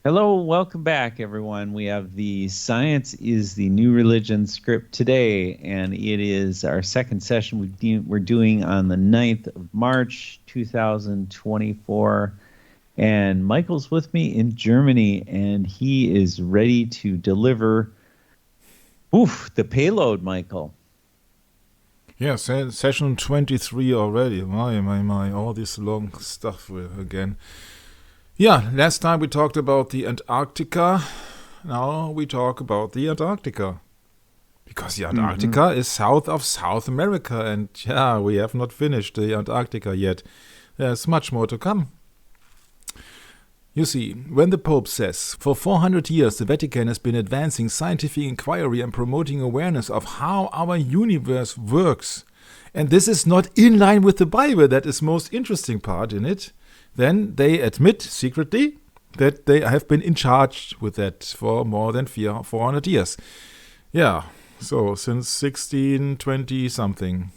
Hello, welcome back, everyone. We have the Science is the New Religion script today, and it is our second session we're doing on the 9th of March, 2024. And Michael's with me in Germany, and he is ready to deliver the payload, Michael. Yeah, session 23 already. My, all this long stuff again. Yeah, last time we talked about the Antarctica. Now we talk about the Antarctica. Because the Antarctica is south of South America, and yeah, we have not finished the Antarctica yet. There's much more to come. You see, when the Pope says, for 400 years the Vatican has been advancing scientific inquiry and promoting awareness of how our universe works, and this is not in line with the Bible, that is most interesting part in it, then they admit secretly that they have been in charge with that for more than 400 years. Yeah, so since 1620 something.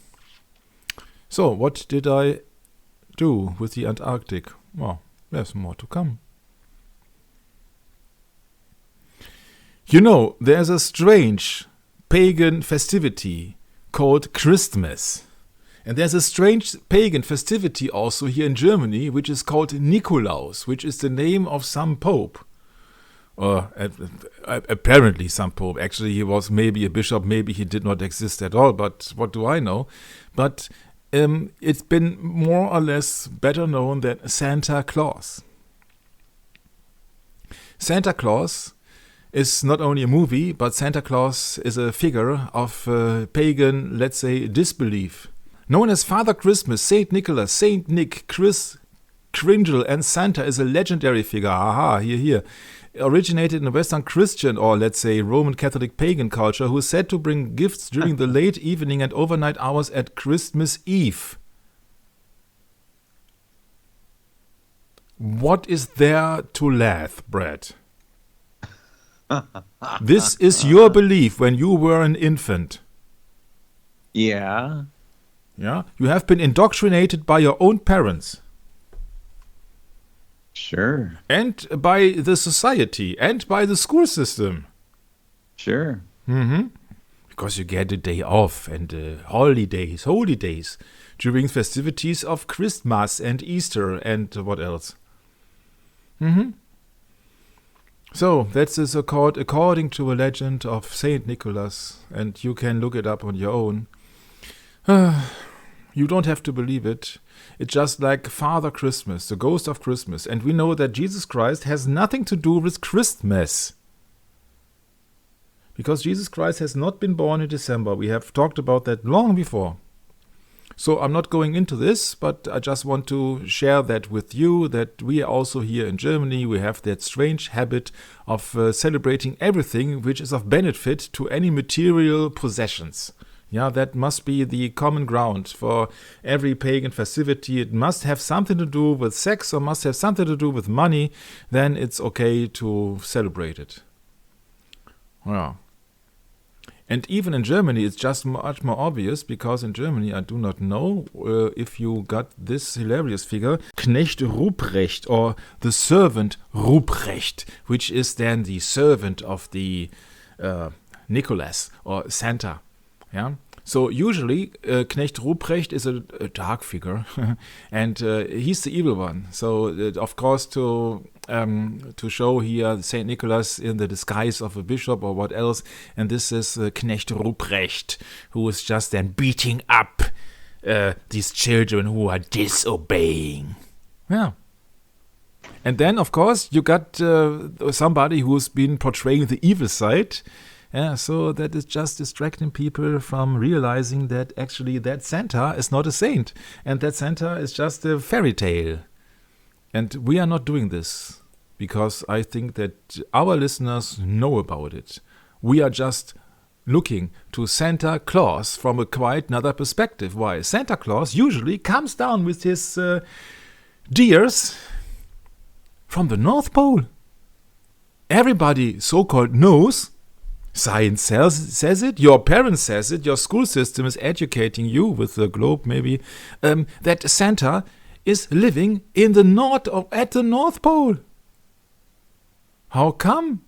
So what did I do with the Antarctic? Well, there's more to come. You know, there's a strange pagan festivity called Christmas. And there's a strange pagan festivity also here in Germany, which is called Nikolaus, which is the name of some pope. Or apparently some pope. Actually, he was maybe a bishop, maybe he did not exist at all, but what do I know? But it's been more or less better known than Santa Claus. Santa Claus is not only a movie, but Santa Claus is a figure of pagan, let's say, disbelief. Known as Father Christmas, Saint Nicholas, Saint Nick, Chris, Kringle, and Santa is a legendary figure. Aha, here. Originated in Western Christian, or let's say Roman Catholic pagan culture, who is said to bring gifts during the late evening and overnight hours at Christmas Eve. What is there to laugh, Brad? This is your belief when you were an infant. Yeah. Yeah, you have been indoctrinated by your own parents. Sure. And by the society, and by the school system. Sure. Because you get a day off, and holidays during festivities of Christmas and Easter, and what else? So, that is according to a legend of Saint Nicholas, and you can look it up on your own. You don't have to believe it. It's just like Father Christmas, the ghost of Christmas. And we know that Jesus Christ has nothing to do with Christmas. Because Jesus Christ has not been born in December. We have talked about that long before. So I'm not going into this, but I just want to share that with you, that we also here in Germany, we have that strange habit of celebrating everything which is of benefit to any material possessions. Yeah, that must be the common ground for every pagan festivity. It must have something to do with sex or must have something to do with money. Then it's okay to celebrate it. Yeah. And even in Germany, it's just much more obvious, because in Germany, I do not know if you got this hilarious figure, Knecht Ruprecht, or the servant Ruprecht, which is then the servant of the Nicholas or Santa. Yeah. So usually Knecht Ruprecht is a dark figure, and he's the evil one. So of course to show here Saint Nicholas in the disguise of a bishop or what else, and this is Knecht Ruprecht, who is just then beating up these children who are disobeying. Yeah. And then of course you got somebody who's been portraying the evil side. Yeah, so that is just distracting people from realizing that actually that Santa is not a saint, and that Santa is just a fairy tale. And we are not doing this, because I think that our listeners know about it. We are just looking to Santa Claus from a quite another perspective. Why? Santa Claus usually comes down with his deers from the North Pole. Everybody so-called knows. Science says it, your parents says it, your school system is educating you with the globe maybe, that Santa is living in the north or at the North Pole. How come?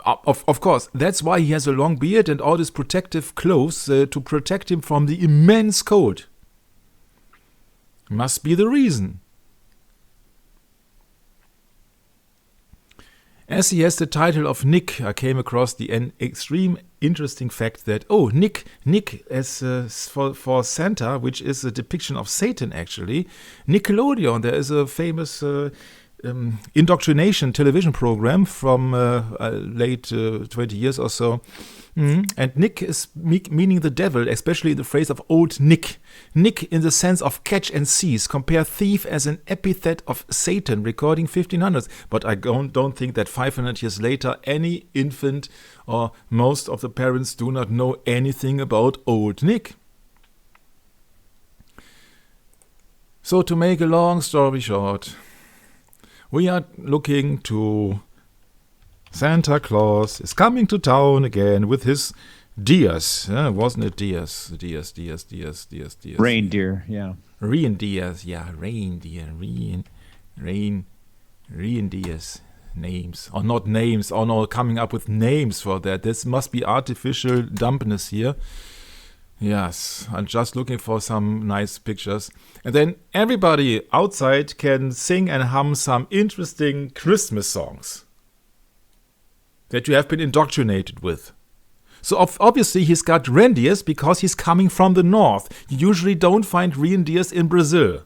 Of course, that's why he has a long beard and all these protective clothes to protect him from the immense cold. Must be the reason. As he has the title of Nick, I came across the extreme interesting fact that, Nick as for Santa, which is a depiction of Satan actually, Nickelodeon, there is a famous indoctrination television program from late 20 years or so. And Nick is meaning the devil, especially the phrase of old Nick. Nick in the sense of catch and seize. Compare thief as an epithet of Satan, recording 1500s. But I don't think that 500 years later any infant or most of the parents do not know anything about old Nick. So to make a long story short, we are looking to Santa Claus is coming to town again with his deers. Wasn't it deers? Deers. Reindeer, yeah. Reindeers, yeah. Reindeers. Names. Or not names. Or no, coming up with names for that. This must be artificial dumbness here. Yes, I'm just looking for some nice pictures. And then everybody outside can sing and hum some interesting Christmas songs that you have been indoctrinated with. So obviously he's got reindeers because he's coming from the north. You usually don't find reindeers in Brazil.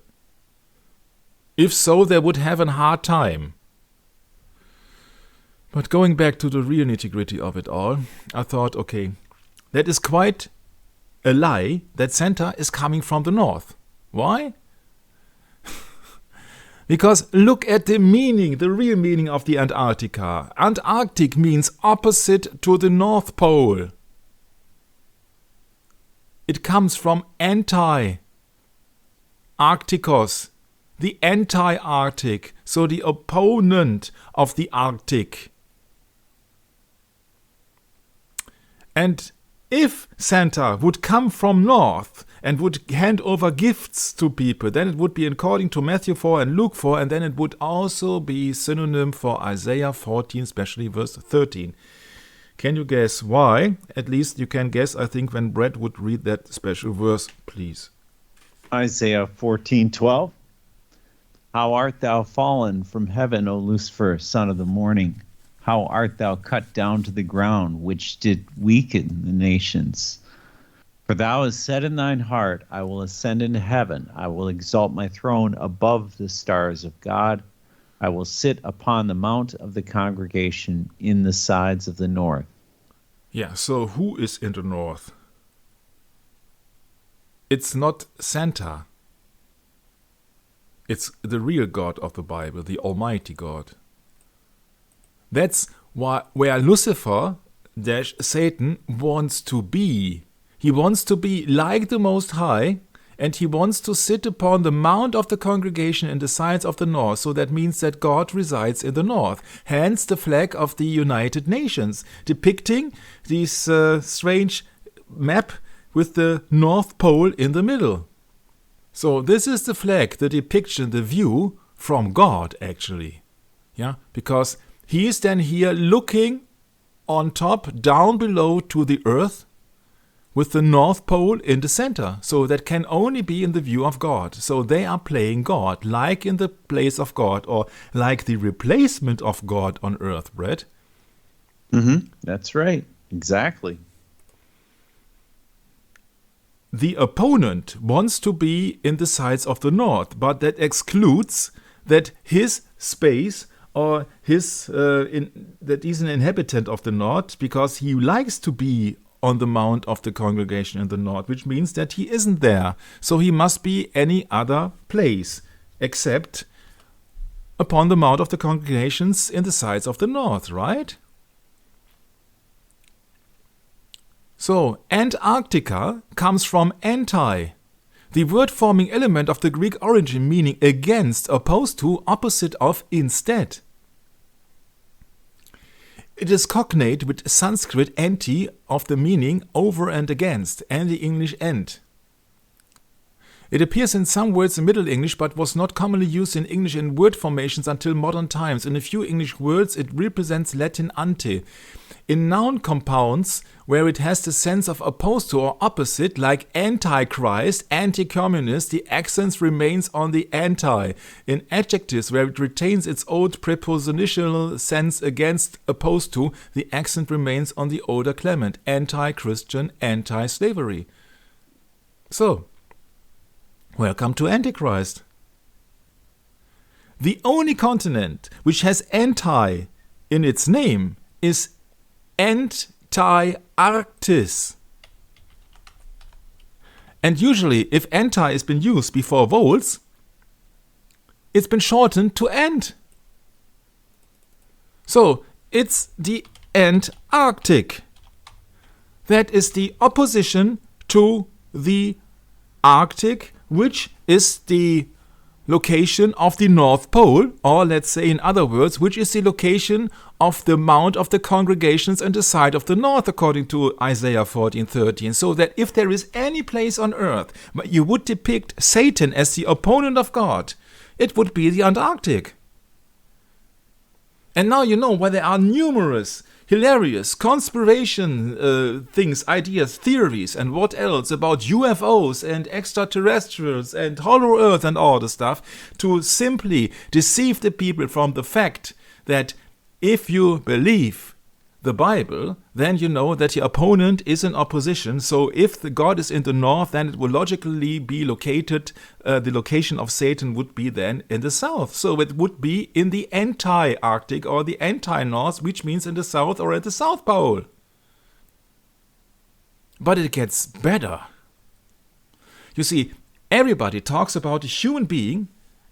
If so, they would have a hard time. But going back to the real nitty-gritty of it all, I thought, okay, that is quite a lie that Santa is coming from the north. Why? Because look at the meaning, the real meaning of the Antarctica. Antarctic means opposite to the North Pole. It comes from anti, Arcticos, the anti-Arctic, so the opponent of the Arctic. And if Santa would come from north and would hand over gifts to people, then it would be according to Matthew 4 and Luke 4, and then it would also be synonym for Isaiah 14, especially verse 13. Can you guess why? At least you can guess, I think, when Brett would read that special verse, please. Isaiah 14:12. How art thou fallen from heaven, O Lucifer, son of the morning? How art thou cut down to the ground, which did weaken the nations? For thou hast said in thine heart, I will ascend into heaven. I will exalt my throne above the stars of God. I will sit upon the mount of the congregation in the sides of the north. Yeah, so who is in the north? It's not Santa. It's the real God of the Bible, the Almighty God. That's where Lucifer, Satan, wants to be. He wants to be like the Most High, and he wants to sit upon the mount of the congregation in the sides of the north. So that means that God resides in the north. Hence the flag of the United Nations, depicting this strange map with the North Pole in the middle. So this is the flag, the depiction, the view from God, actually. Yeah, because he is then here looking on top, down below to the earth, with the North Pole in the center. So that can only be in the view of God. So they are playing God, like in the place of God, or like the replacement of God on earth, Brett. That's right. Exactly. The opponent wants to be in the sides of the north, but that excludes that his space or that he's an inhabitant of the north, because he likes to be on the mount of the congregation in the north, which means that he isn't there. So he must be any other place except upon the mount of the congregations in the sides of the north, right? So Antarctica comes from anti, the word-forming element of the Greek origin, meaning against, opposed to, opposite of, instead. It is cognate with Sanskrit anti of the meaning over and against, and the English and. It appears in some words in Middle English, but was not commonly used in English in word formations until modern times. In a few English words, it represents Latin ante. In noun compounds, where it has the sense of opposed to or opposite, like antichrist, anti-communist, the accent remains on the anti. In adjectives, where it retains its old prepositional sense against, opposed to, the accent remains on the older clement, anti-Christian, anti-slavery. So, welcome to Antichrist. The only continent which has anti in its name is Antarctis. And usually, if anti has been used before vowels, it's been shortened to ant. So, it's the Antarctic. That is the opposition to the Arctic, which is the location of the North Pole, or let's say in other words, which is the location of the mount of the congregations and the side of the north, according to Isaiah 14:13. So that if there is any place on earth where you would depict Satan as the opponent of God, it would be the Antarctic. And now you know why there are numerous hilarious conspiration things, ideas, theories, and what else about UFOs and extraterrestrials and hollow earth and all the stuff, to simply deceive the people from the fact that if you believe the Bible, then you know that your opponent is in opposition. So if the God is in the north, then it will logically be located, the location of Satan would be then in the south. So it would be in the anti-Arctic or the anti-north, which means in the south or at the South Pole. But it gets better. You see, everybody talks about a human being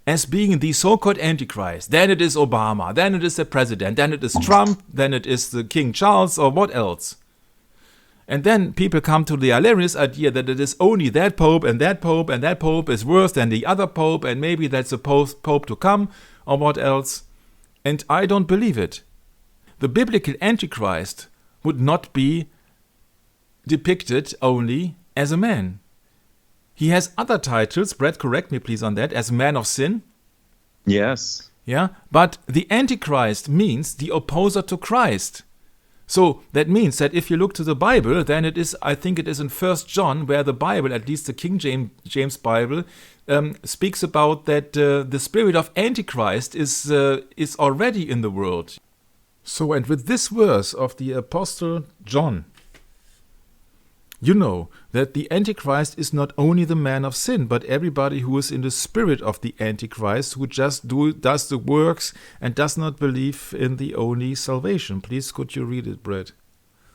as being the so-called Antichrist. Then it is Obama, then it is the president, then it is Trump, then it is the King Charles, or what else. And then people come to the hilarious idea that it is only that pope, and that pope, and that pope is worse than the other pope, and maybe that's the pope to come, or what else. And I don't believe it. The biblical Antichrist would not be depicted only as a man. He has other titles, Brett, correct me please on that, as man of sin. Yes. Yeah, but the Antichrist means the opposer to Christ. So that means that if you look to the Bible, then it is, I think it is in 1 John, where the Bible, at least the King James Bible, speaks about that the spirit of Antichrist is already in the world. So, and with this verse of the Apostle John, you know that the Antichrist is not only the man of sin, but everybody who is in the spirit of the Antichrist, who just does the works and does not believe in the only salvation. Please, could you read it, Brett?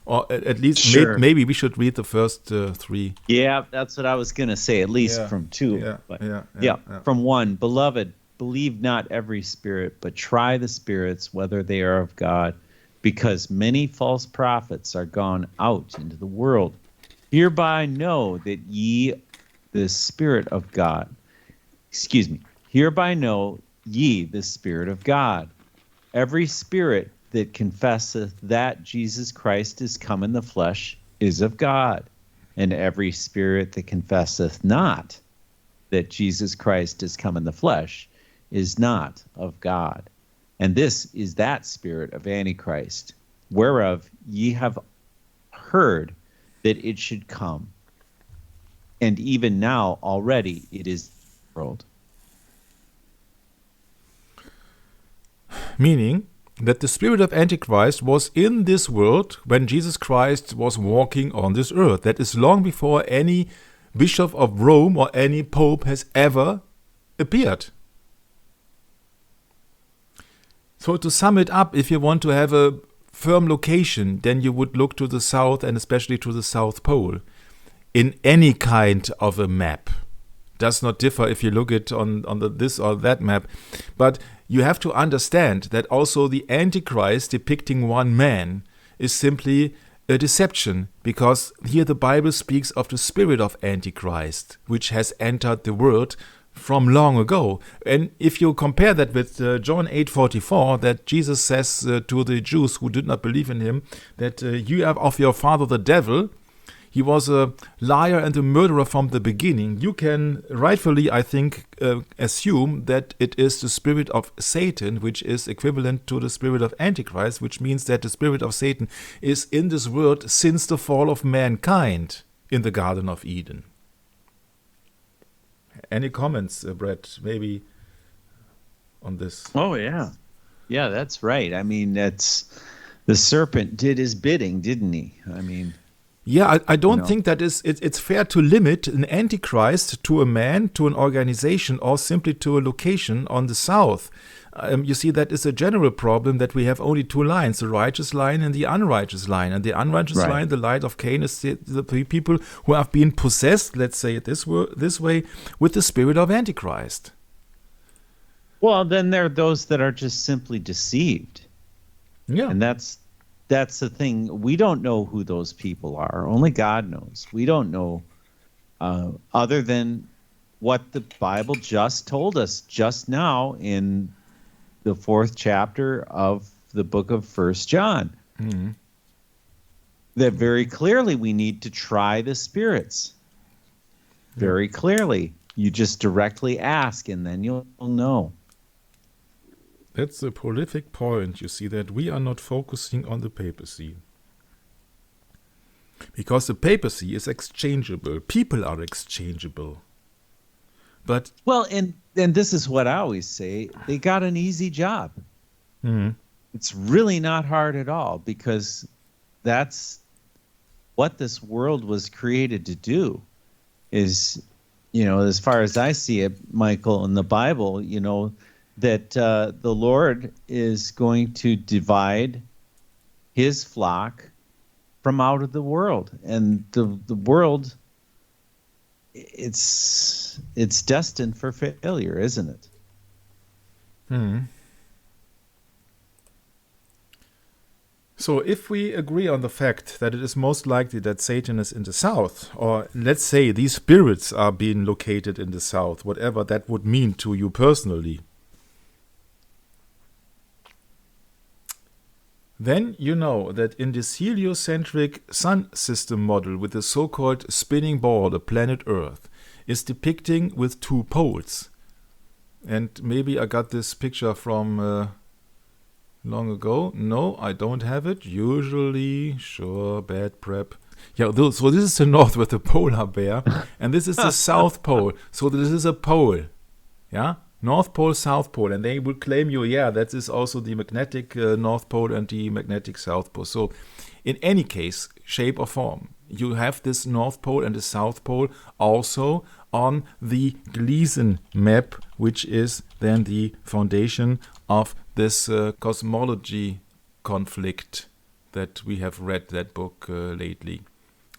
Or at least Sure. maybe we should read the first three. Yeah, that's what I was going to say, at least from two. Yeah. From one, beloved, believe not every spirit, but try the spirits, whether they are of God, because many false prophets are gone out into the world. Hereby know that the Spirit of God. Hereby know ye the Spirit of God. Every spirit that confesseth that Jesus Christ is come in the flesh is of God. And every spirit that confesseth not that Jesus Christ is come in the flesh is not of God. And this is that spirit of Antichrist, whereof ye have heard that it should come, and even now already it is in the world. Meaning that the spirit of Antichrist was in this world when Jesus Christ was walking on this earth. That is long before any bishop of Rome or any pope has ever appeared. So to sum it up, if you want to have a firm location, then you would look to the south and especially to the South Pole in any kind of a map. Does not differ if you look it on this or that map, but you have to understand that also the Antichrist depicting one man is simply a deception, because here the Bible speaks of the spirit of Antichrist, which has entered the world from long ago. And if you compare that with John 8:44, that Jesus says to the Jews who did not believe in him, that you have of your father the devil, he was a liar and a murderer from the beginning, you can rightfully, I think, assume that it is the spirit of Satan, which is equivalent to the spirit of Antichrist, which means that the spirit of Satan is in this world since the fall of mankind in the Garden of Eden. Any comments, Brett, maybe on this? Oh, yeah. Yeah, that's right. I mean, the serpent did his bidding, didn't he? I mean... Yeah, I don't think that it's fair to limit an antichrist to a man, to an organization, or simply to a location on the south. You see, that is a general problem that we have only two lines, the righteous line and the unrighteous line. And the unrighteous line, the light of Cain, is the people who have been possessed, let's say it this way, with the spirit of Antichrist. Well, then there are those that are just simply deceived. Yeah. And that's the thing. We don't know who those people are. Only God knows. We don't know other than what the Bible just told us just now in the 4th chapter of the book of 1 John. Mm-hmm. That very clearly we need to try the spirits. Very clearly. You just directly ask and then you'll know. That's a prolific point, you see, that we are not focusing on the papacy. Because the papacy is exchangeable. People are exchangeable. But well, and this is what I always say, they got an easy job. Mm-hmm. It's really not hard at all, because that's what this world was created to do. Is, as far as I see it, Michael, in the Bible, that the Lord is going to divide his flock from out of the world. And the world, it's destined for failure, isn't it? Hmm. So if we agree on the fact that it is most likely that Satan is in the south, or let's say these spirits are being located in the south, whatever that would mean to you personally, then you know that in this heliocentric sun system model with the so-called spinning ball, the planet Earth, is depicting with two poles. And maybe I got this picture from long ago. No, I don't have it. Usually, sure, bad prep. Yeah, so this is the north with the polar bear, and this is the south pole. So this is a pole, yeah? North Pole, South Pole, and they will claim you, that is also the magnetic North Pole and the magnetic South Pole. So in any case, shape or form, you have this North Pole and the South Pole also on the Gleason map, which is then the foundation of this cosmology conflict that we have read that book lately.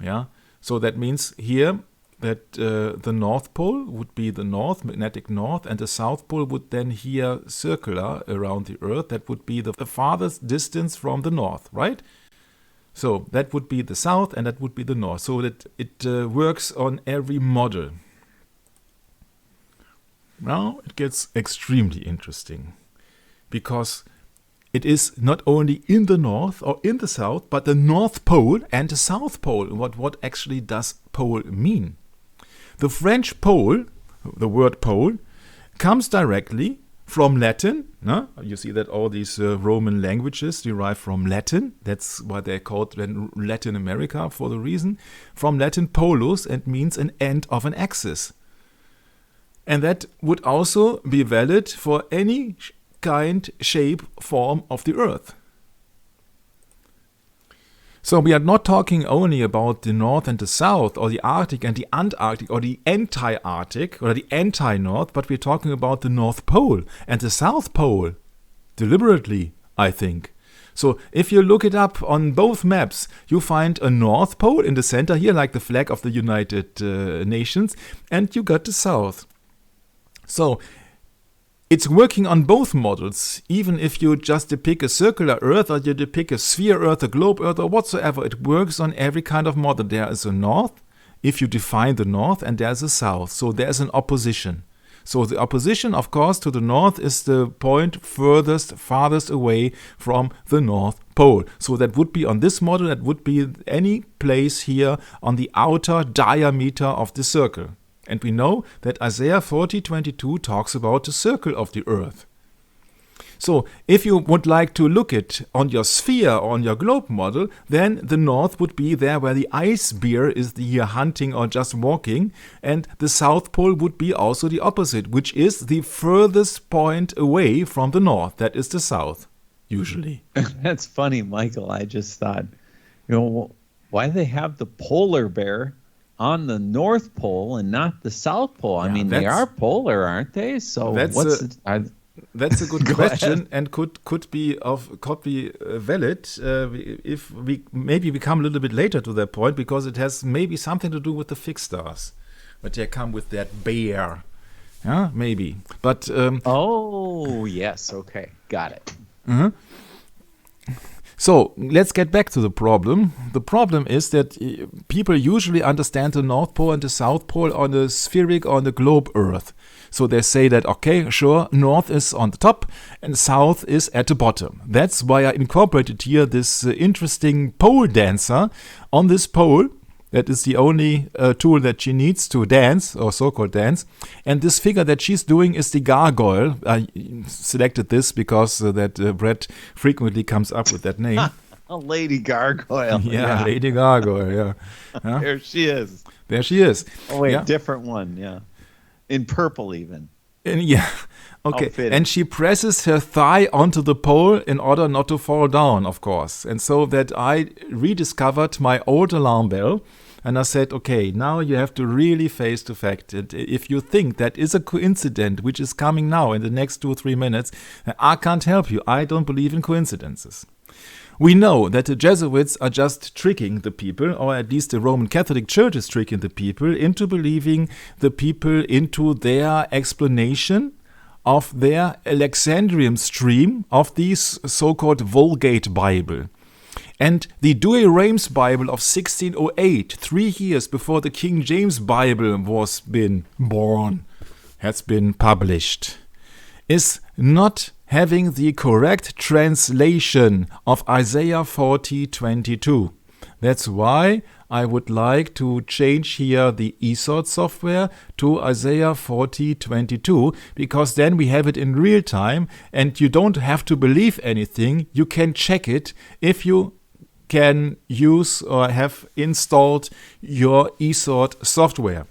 Yeah, so that means here that the North Pole would be the north, magnetic north, and the South Pole would then here circular around the Earth. That would be the farthest distance from the north, right? So that would be the south and that would be the north. So that it works on every model. Now it gets extremely interesting, because it is not only in the north or in the south, but the North Pole and the South Pole. What actually does pole mean? The French pole, the word pole, comes directly from Latin. No? You see that all these Roman languages derive from Latin. That's why they're called Latin America, for the reason. From Latin polus, and means an end of an axis. And that would also be valid for any kind, shape, form of the Earth. So we are not talking only about the North and the South, or the Arctic and the Antarctic, or the anti-Arctic, or the anti-North, but we're talking about the North Pole and the South Pole, deliberately, I think. So if you look it up on both maps, you find a North Pole in the center here, like the flag of the United Nations, and you got the South. So it's working on both models, even if you just depict a circular Earth, or you depict a sphere Earth, a globe Earth, or whatsoever. It works on every kind of model. There is a North, if you define the North, and there's a South. So there's an opposition. So the opposition, of course, to the north is the point farthest away from the North Pole. So that would be on this model, that would be any place here on the outer diameter of the circle. And we know that Isaiah 40:22 talks about the circle of the earth. So if you would like to look at on your sphere or on your globe model, then the north would be there where the ice bear is here hunting or just walking, and the South Pole would be also the opposite, which is the furthest point away from the north. That is the south, usually. That's funny, Michael. I just thought, why do they have the polar bear on the North Pole and not the South Pole? I mean, they are polar, aren't they? So that's a good question, and could be valid if we come a little bit later to that point, because it has maybe something to do with the fixed stars, but they come with that bear, yeah, maybe. But oh yes, okay, got it. Uh-huh. So let's get back to the problem. The problem is that people usually understand the North Pole and the South Pole on the spheric or on the globe Earth. So they say that, okay, sure, North is on the top and South is at the bottom. That's why I incorporated here this interesting pole dancer on this pole. That is the only tool that she needs to dance, or so-called dance. And this figure that she's doing is the gargoyle. I selected this because Brett frequently comes up with that name. A lady gargoyle. Yeah, Lady Gargoyle, yeah. Huh? There she is. There she is. Oh, wait, yeah. Different one, yeah. In purple even. And yeah, okay. Outfitted. And she presses her thigh onto the pole in order not to fall down, of course. And so that I rediscovered my old alarm bell. And I said, okay, now you have to really face the fact that if you think that is a coincidence which is coming now in the next 2 or 3 minutes, I can't help you. I don't believe in coincidences. We know that the Jesuits are just tricking the people, or at least the Roman Catholic Church is tricking the people into believing the people into their explanation of their Alexandrian stream of these so-called Vulgate Bible. And the Douay Rheims Bible of 1608, 3 years before the King James Bible has been published, is not having the correct translation of Isaiah 40:22. That's why I would like to change here the eSword software to Isaiah 40:22, because then we have it in real time and you don't have to believe anything. You can check it if you can use or have installed your eSword software.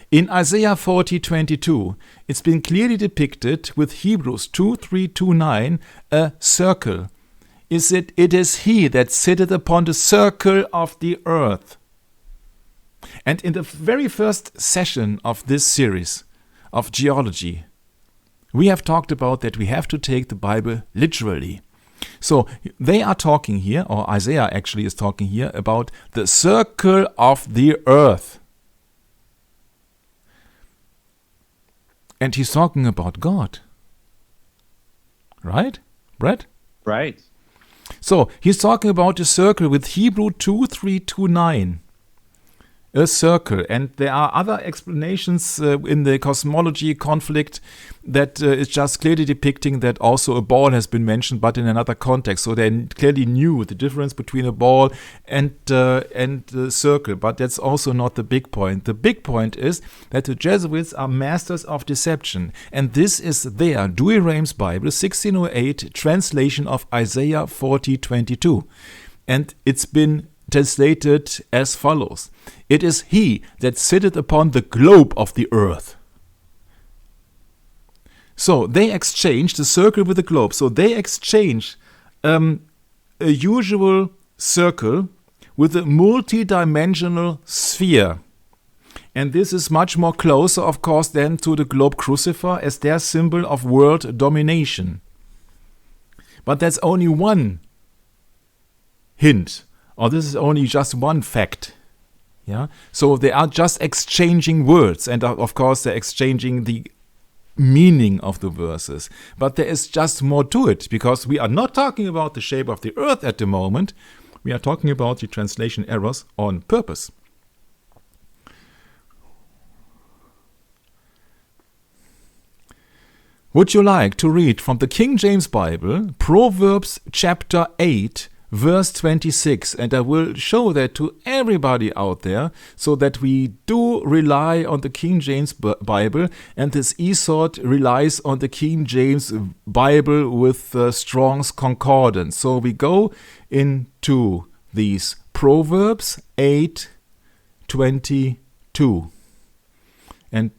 In Isaiah 40:22, it's been clearly depicted with Hebrews 2:3-9, a circle. It is he that sitteth upon the circle of the earth. And in the very first session of this series of Geo-Logy, we have talked about that we have to take the Bible literally. So they are talking here, or Isaiah actually is talking here, about the circle of the earth. And he's talking about God. Right, Brett? Right. So he's talking about a circle with Hebrew 2:3-9. A circle. And there are other explanations in the cosmology conflict that is just clearly depicting that also a ball has been mentioned, but in another context. So they clearly knew the difference between a ball and the circle. But that's also not the big point. The big point is that the Jesuits are masters of deception. And this is their Douay Rheims Bible, 1608 translation of Isaiah 40:22. And it's been translated as follows. It is he that sitteth upon the globe of the earth. So they exchange the circle with the globe. So they exchange a usual circle with a multi-dimensional sphere. And this is much more closer, of course, than to the globe crucifer as their symbol of world domination. But that's only one hint. Or this is only just one fact. Yeah. So they are just exchanging words, and of course they're exchanging the meaning of the verses. But there is just more to it, because we are not talking about the shape of the earth at the moment. We are talking about the translation errors on purpose. Would you like to read from the King James Bible, Proverbs chapter 8, verse 26? And I will show that to everybody out there so that we do rely on the King James Bible, and this eSword relies on the King James Bible with Strong's Concordance. So we go into these Proverbs 8, 22. And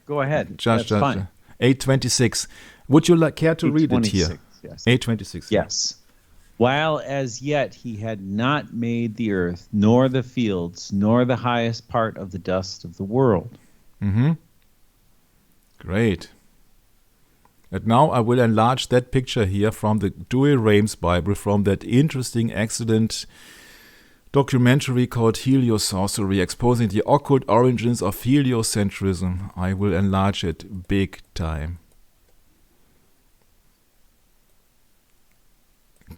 go ahead. Just That's fine. 8:26. Would you care to read it here? Yes. 8:26. Yes. While as yet he had not made the earth, nor the fields, nor the highest part of the dust of the world. Great. And now I will enlarge that picture here from the Douay Rheims Bible, from that interesting, excellent documentary called Heliosorcery, exposing the occult origins of heliocentrism. I will enlarge it big time.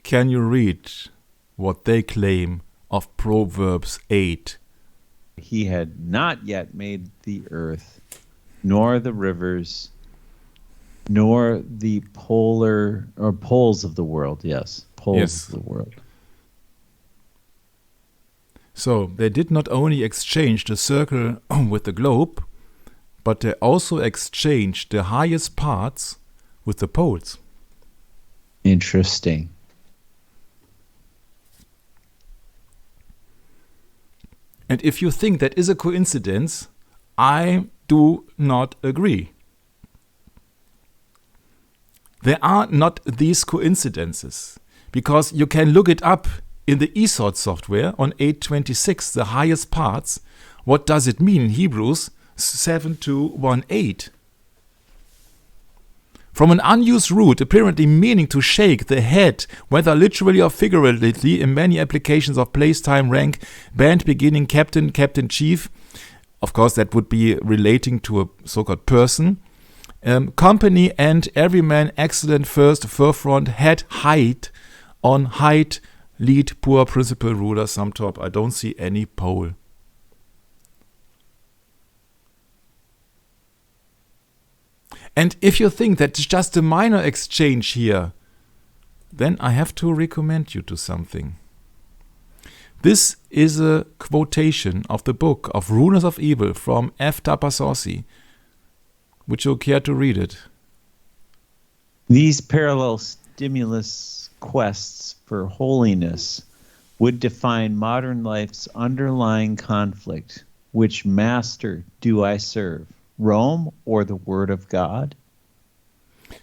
Can you read what they claim of Proverbs 8? He had not yet made the earth, nor the rivers, nor the poles of the world. Yes, poles of the world. So they did not only exchange the circle with the globe, but they also exchanged the highest parts with the poles. Interesting. And if you think that is a coincidence, I do not agree. There are not these coincidences, because you can look it up in the eSword software on 8:26, the highest parts. What does it mean in Hebrews 7:2-1-8? From an unused root, apparently meaning to shake the head, whether literally or figuratively, in many applications of place, time, rank, band, beginning, captain, captain, chief. Of course, that would be relating to a so-called person. Company and every man, excellent, first, forefront, head, height, on height, lead, poor, principal, ruler, sum top. I don't see any pole. And if you think that's just a minor exchange here, then I have to recommend you to something. This is a quotation of the book of Rulers of Evil from F. Tapasossi. Would you care to read it? These parallel stimulus quests for holiness would define modern life's underlying conflict. Which master do I serve, Rome or the Word of God?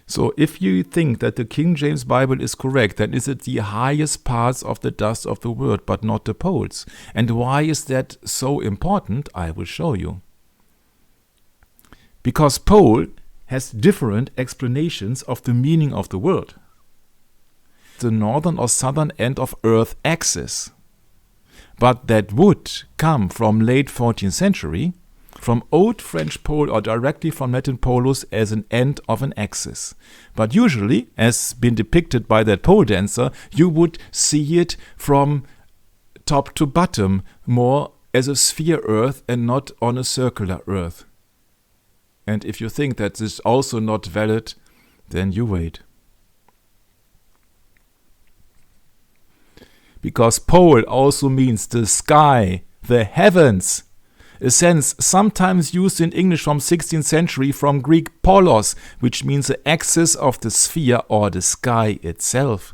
So if you think that the King James Bible is correct, then is it the highest parts of the dust of the world, but not the poles? And why is that so important? I will show you. Because pole has different explanations of the meaning of the word. The northern or southern end of Earth axis. But that would come from late 14th century, from Old French pole or directly from Latin polus as an end of an axis. But usually, as been depicted by that pole dancer, you would see it from top to bottom, more as a sphere Earth and not on a circular Earth. And if you think that this is also not valid, then you wait. Because pole also means the sky, the heavens. A sense sometimes used in English from 16th century from Greek polos, which means the axis of the sphere or the sky itself.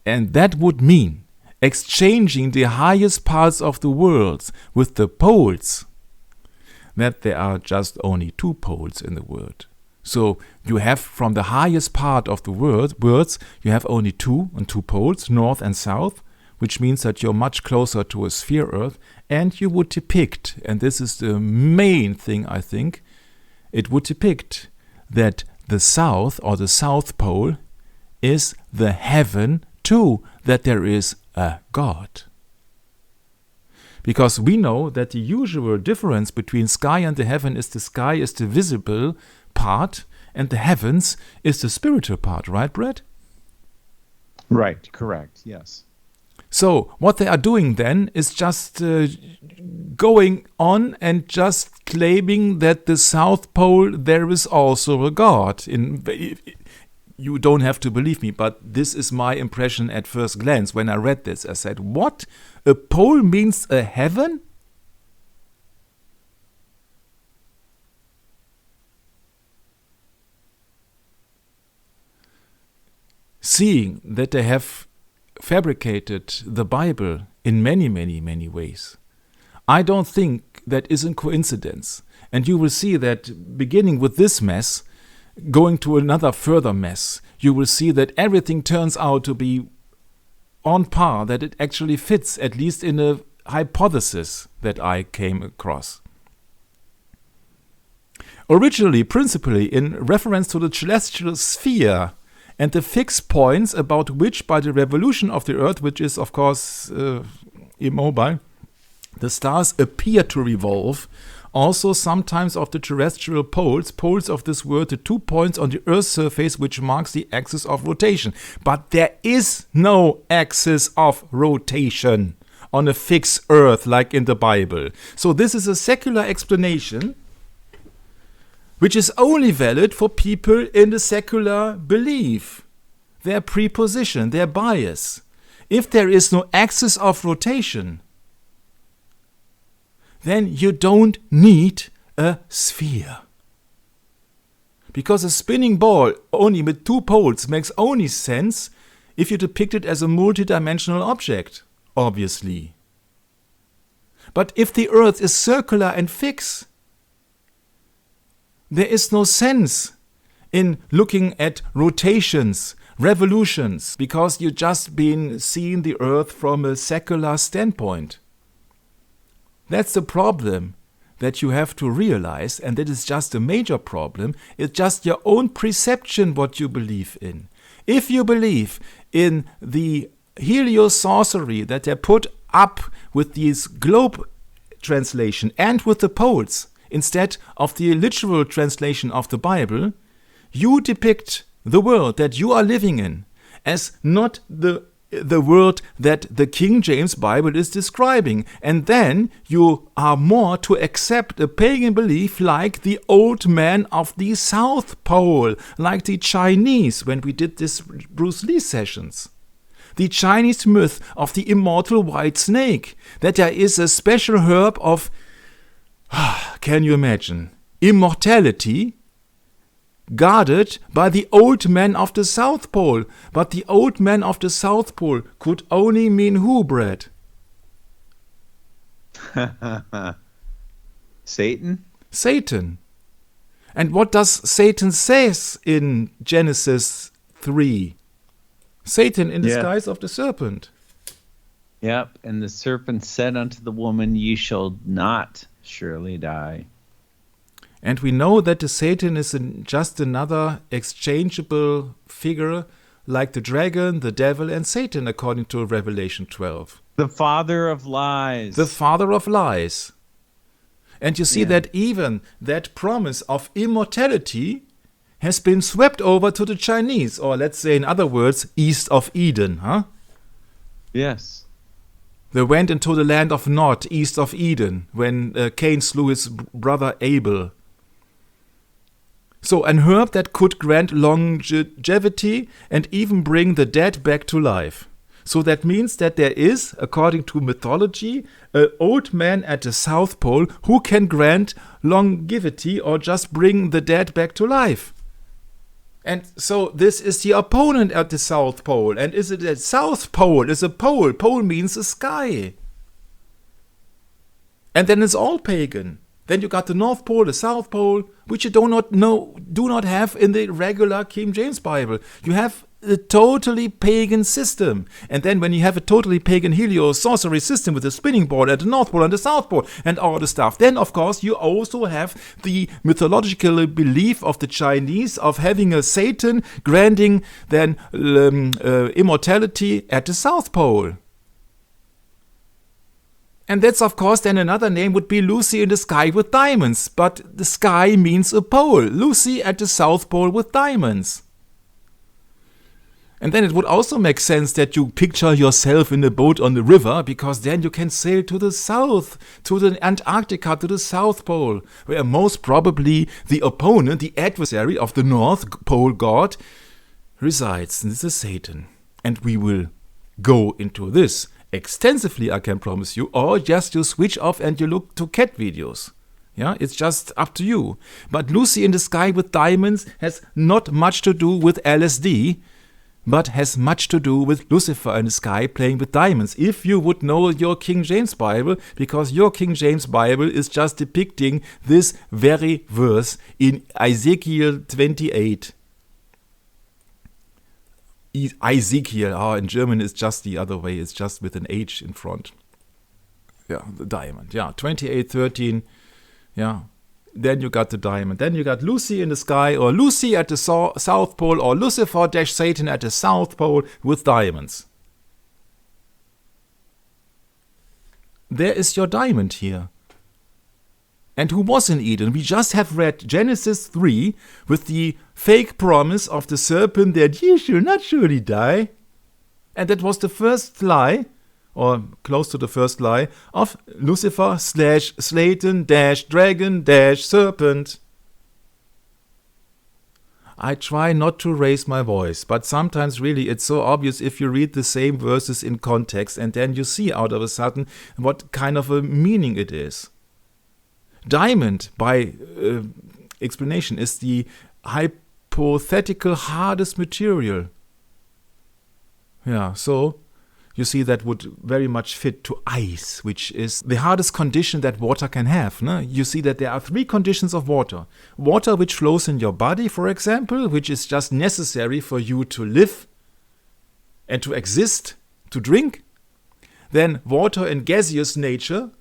And that would mean exchanging the highest parts of the world with the poles, that there are just only two poles in the world. So you have from the highest part of the worlds, you have only two poles, north and south, which means that you're much closer to a sphere Earth, and you would depict, and this is the main thing I think, it would depict that the south or the south pole is the heaven too, that there is a God. Because we know that the usual difference between sky and the heaven is the sky is the visible part and the heavens is the spiritual part, right, Brett? Right, correct, yes. So what they are doing then is just going on and just claiming that the South Pole there is also a God. You don't have to believe me, but this is my impression at first glance. When I read this, I said, what? A pole means a heaven? Seeing that they have fabricated the Bible in many, many, many ways, I don't think that is a coincidence. And you will see that beginning with this mess, going to another further mess, you will see that everything turns out to be on par, that it actually fits, at least in a hypothesis that I came across. Originally, principally in reference to the celestial sphere and the fixed points about which by the revolution of the Earth, which is of course immobile, the stars appear to revolve, also sometimes of the terrestrial poles of this world, the 2 points on the Earth's surface which marks the axis of rotation. But there is no axis of rotation on a fixed Earth like in the Bible. So this is a secular explanation which is only valid for people in the secular belief, their preposition, their bias. If there is no axis of rotation, then you don't need a sphere. Because a spinning ball only with 2 poles makes only sense if you depict it as a multidimensional object, obviously. But if the Earth is circular and fixed, there is no sense in looking at rotations, revolutions, because you just been seeing the Earth from a secular standpoint. That's the problem that you have to realize, and that is just a major problem. It's just your own perception what you believe in. If you believe in the heliosorcery that they put up with these globe translation and with the poles instead of the literal translation of the Bible, you depict the world that you are living in as not the world that the King James Bible is describing. And then you are more to accept a pagan belief like the old man of the South Pole, like the Chinese when we did this Bruce Lee sessions. The Chinese myth of the immortal white snake, that there is a special herb of, can you imagine, immortality, guarded by the old man of the South Pole. But the old man of the South Pole could only mean who, Brad? Satan? Satan. And what does Satan says in Genesis 3? Satan in the skies of the serpent. Yep, and the serpent said unto the woman, ye shall not surely die. And we know that the Satan is just another exchangeable figure like the dragon, the devil, and Satan, according to Revelation 12. The father of lies. The father of lies. And you see that even that promise of immortality has been swept over to the Chinese, or let's say in other words, east of Eden. Yes. They went into the land of Nod, east of Eden, when Cain slew his brother Abel. So an herb that could grant longevity and even bring the dead back to life. So that means that there is, according to mythology, an old man at the South Pole who can grant longevity or just bring the dead back to life. And so this is the opponent at the South Pole. And is it the South Pole? Is a pole. Pole means a sky. And then it's all pagan. Then you got the North Pole, the South Pole, which you do not have in the regular King James Bible. You have a totally pagan system. And then when you have a totally pagan heliosorcery system with a spinning board at the North Pole and the South Pole and all the stuff, then of course you also have the mythological belief of the Chinese of having a Satan granting then immortality at the South Pole. And that's of course then another name would be Lucy in the sky with diamonds. But the sky means a pole. Lucy at the South Pole with diamonds. And then it would also make sense that you picture yourself in a boat on the river, because then you can sail to the south, to the Antarctica, to the South Pole, where most probably the opponent, the adversary of the North Pole god, resides. And this is Satan. And we will go into this extensively, I can promise you, or just you switch off and you look to cat videos. Yeah, it's just up to you. But Lucy in the Sky with Diamonds has not much to do with LSD, but has much to do with Lucifer in the sky playing with diamonds. If you would know your King James Bible, because your King James Bible is just depicting this very verse in Ezekiel 28. Ezekiel, in German it's just the other way, it's just with an H in front. Yeah, the diamond. Yeah, 28:13. Yeah. Then you got the diamond. Then you got Lucy in the sky, or Lucy at the South Pole, or Lucifer-Satan at the South Pole with diamonds. There is your diamond here. And who was in Eden? We just have read Genesis 3 with the fake promise of the serpent that ye shall not surely die. And that was the first lie, or close to the first lie, of Lucifer / Satan - dragon - serpent. I try not to raise my voice, but sometimes really it's so obvious if you read the same verses in context, and then you see out of a sudden what kind of a meaning it is. Diamond, by explanation, is the hypothetical hardest material. Yeah, so you see, that would very much fit to ice, which is the hardest condition that water can have. No? You see that there are 3 conditions of water. Water which flows in your body, for example, which is just necessary for you to live and to exist, to drink. Then water in gaseous nature,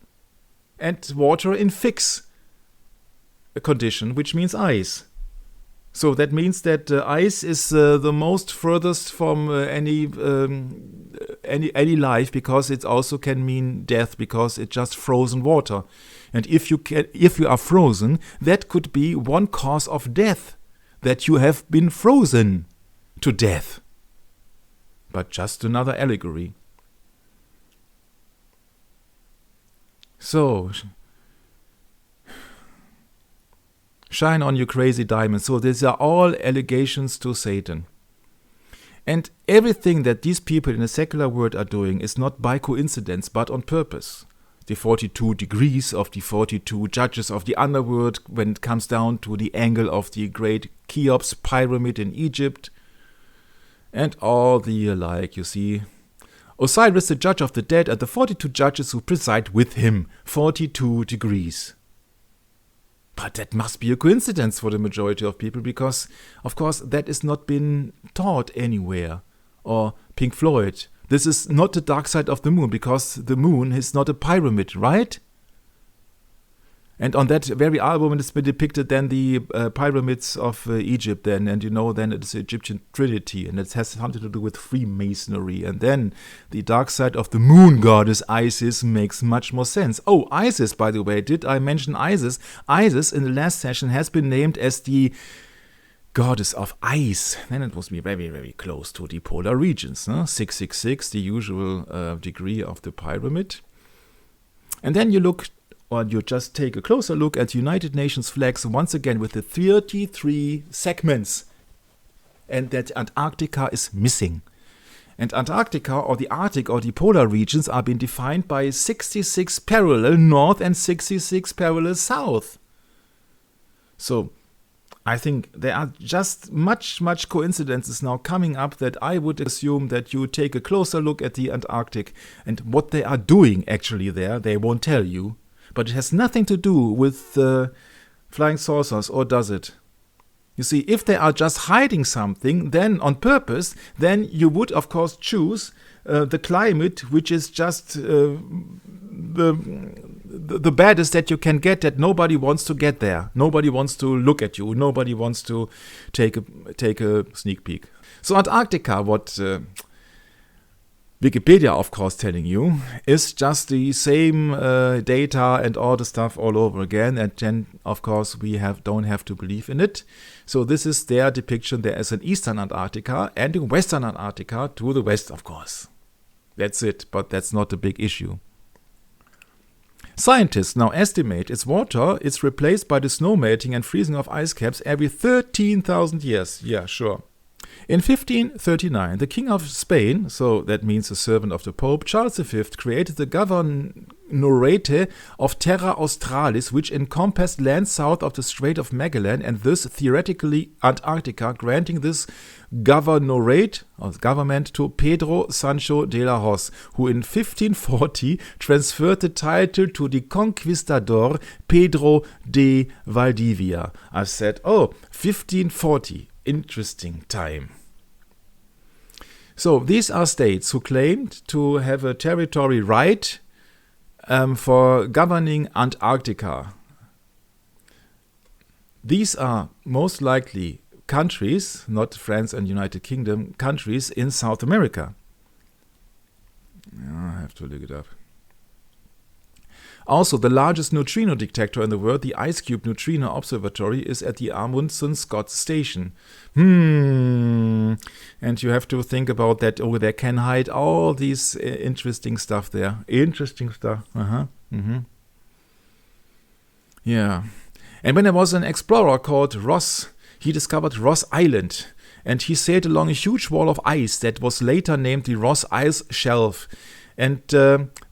and water in fixed condition, which means ice. So that means that ice is the most furthest from any life, because it also can mean death, because it's just frozen water. And if you are frozen, that could be one cause of death, that you have been frozen to death. But just another allegory. So, shine on, you crazy diamond. So these are all allegations to Satan. And everything that these people in the secular world are doing is not by coincidence, but on purpose. The 42 degrees of the 42 judges of the underworld, when it comes down to the angle of the great Cheops pyramid in Egypt, and all the alike, you see. Osiris, the judge of the dead, and the 42 judges who preside with him, 42 degrees. But that must be a coincidence for the majority of people, because, of course, that has not been taught anywhere. Or Pink Floyd, this is not the dark side of the moon, because the moon is not a pyramid, right? And on that very album, it's been depicted then the pyramids of Egypt then, and then it's the Egyptian Trinity, and it has something to do with Freemasonry. And then the dark side of the moon goddess Isis makes much more sense. Oh, Isis, by the way, did I mention Isis? Isis, in the last session, has been named as the goddess of ice. Then it must be very, very close to the polar regions. 666, the usual degree of the pyramid. And then you look, or you just take a closer look at United Nations flags once again with the 33 segments, and that Antarctica is missing. And Antarctica, or the Arctic, or the polar regions are being defined by 66 parallel north and 66 parallel south. So I think there are just much coincidences now coming up, that I would assume that you take a closer look at the Antarctic and what they are doing actually there. They won't tell you. But it has nothing to do with flying saucers, or does it? You see, if they are just hiding something, then on purpose, then you would, of course, choose the climate, which is just the baddest that you can get, that nobody wants to get there. Nobody wants to look at you. Nobody wants to take a sneak peek. So Antarctica, what Wikipedia, of course, telling you, is just the same data and all the stuff all over again. And then, of course, we don't have to believe in it. So this is their depiction. There is an Eastern Antarctica and a Western Antarctica to the west, of course. That's it, but that's not a big issue. Scientists now estimate its water is replaced by the snow melting and freezing of ice caps every 13,000 years. Yeah, sure. In 1539, the King of Spain, so that means the servant of the Pope, Charles V, created the Governorate of Terra Australis, which encompassed land south of the Strait of Magellan and thus theoretically Antarctica, granting this governorate, or government, to Pedro Sancho de la Hoz, who in 1540 transferred the title to the conquistador Pedro de Valdivia. I said, 1540. Interesting time. So these are states who claimed to have a territory right for governing Antarctica. These are most likely countries, not France and United Kingdom, countries in South America. I have to look it up. Also, the largest neutrino detector in the world, the Ice Cube Neutrino Observatory, is at the Amundsen Scott Station. And you have to think about that over there can hide all these interesting stuff there. Interesting stuff. Yeah. And when there was an explorer called Ross, he discovered Ross Island. And he sailed along a huge wall of ice that was later named the Ross Ice Shelf. And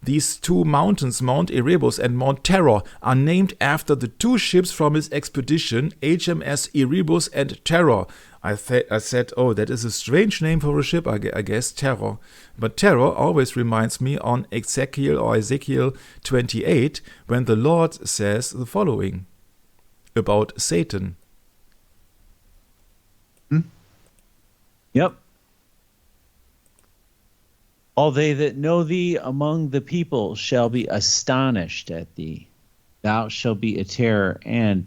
these two mountains, Mount Erebus and Mount Terror, are named after the two ships from his expedition, HMS Erebus and Terror. I said, that is a strange name for a ship, I guess, Terror. But Terror always reminds me on Ezekiel 28, when the Lord says the following about Satan. Yep. All they that know thee among the people shall be astonished at thee. Thou shalt be a terror, and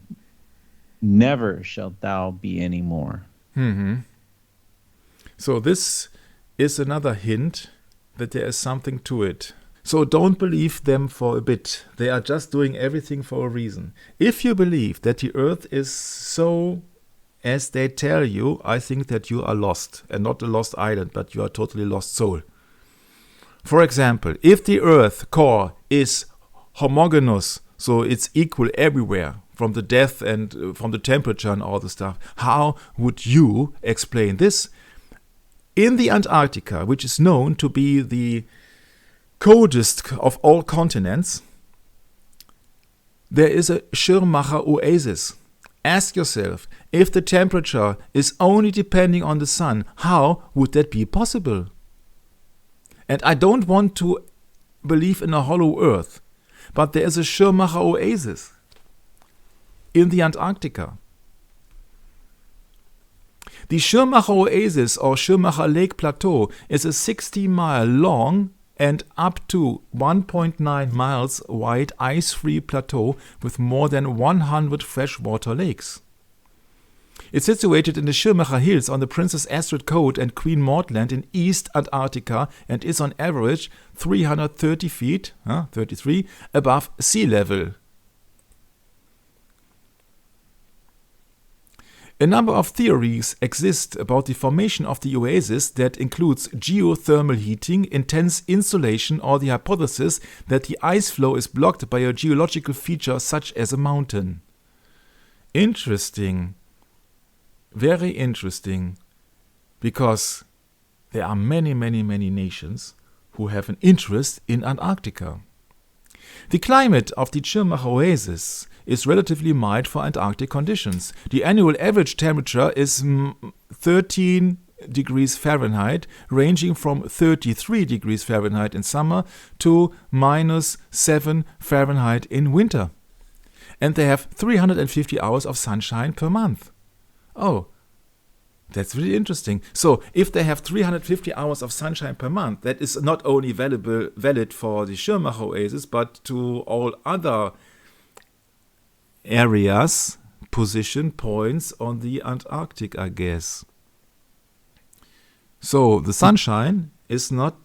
never shalt thou be any more. So this is another hint that there is something to it. So don't believe them for a bit. They are just doing everything for a reason. If you believe that the earth is so as they tell you, I think that you are lost. And not a lost island, but you are totally lost soul. For example, if the Earth core is homogeneous, so it's equal everywhere, from the depth and from the temperature and all the stuff, how would you explain this? In the Antarctica, which is known to be the coldest of all continents, there is a Schirmacher oasis. Ask yourself, if the temperature is only depending on the sun, how would that be possible? And I don't want to believe in a hollow earth, but there is a Schirmacher oasis in the Antarctica. The Schirmacher oasis or Schirmacher Lake Plateau is a 60-mile long and up to 1.9 miles wide ice-free plateau with more than 100 freshwater lakes. It's situated in the Schirmacher Hills on the Princess Astrid Coast and Queen Maud Land in East Antarctica and is on average 330 feet, 33, above sea level. A number of theories exist about the formation of the oasis that includes geothermal heating, intense insolation, or the hypothesis that the ice flow is blocked by a geological feature such as a mountain. Interesting. Very interesting, because there are many nations who have an interest in Antarctica. The climate of the Schirmacher oasis is relatively mild for Antarctic conditions. The annual average temperature is 13 degrees Fahrenheit, ranging from 33 degrees Fahrenheit in summer to -7 Fahrenheit in winter. And they have 350 hours of sunshine per month. Oh, that's really interesting. So, if they have 350 hours of sunshine per month, that is not only valid for the Schirmacher oasis, but to all other areas, position points on the Antarctic, I guess. So, the sunshine is not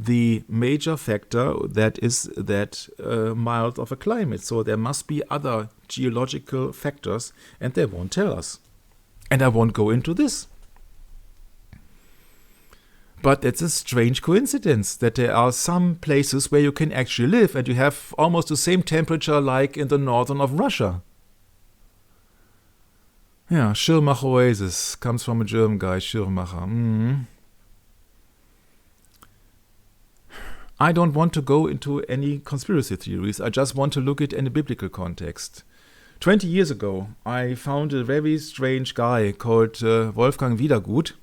the major factor that is that mild of a climate. So there must be other geological factors, and they won't tell us. And I won't go into this. But it's a strange coincidence that there are some places where you can actually live and you have almost the same temperature like in the northern of Russia. Yeah, Schirmacher Oasis comes from a German guy, Schirmacher. I don't want to go into any conspiracy theories. I just want to look at it in a biblical context. 20 years ago, I found a very strange guy called Wolfgang Wiedergut.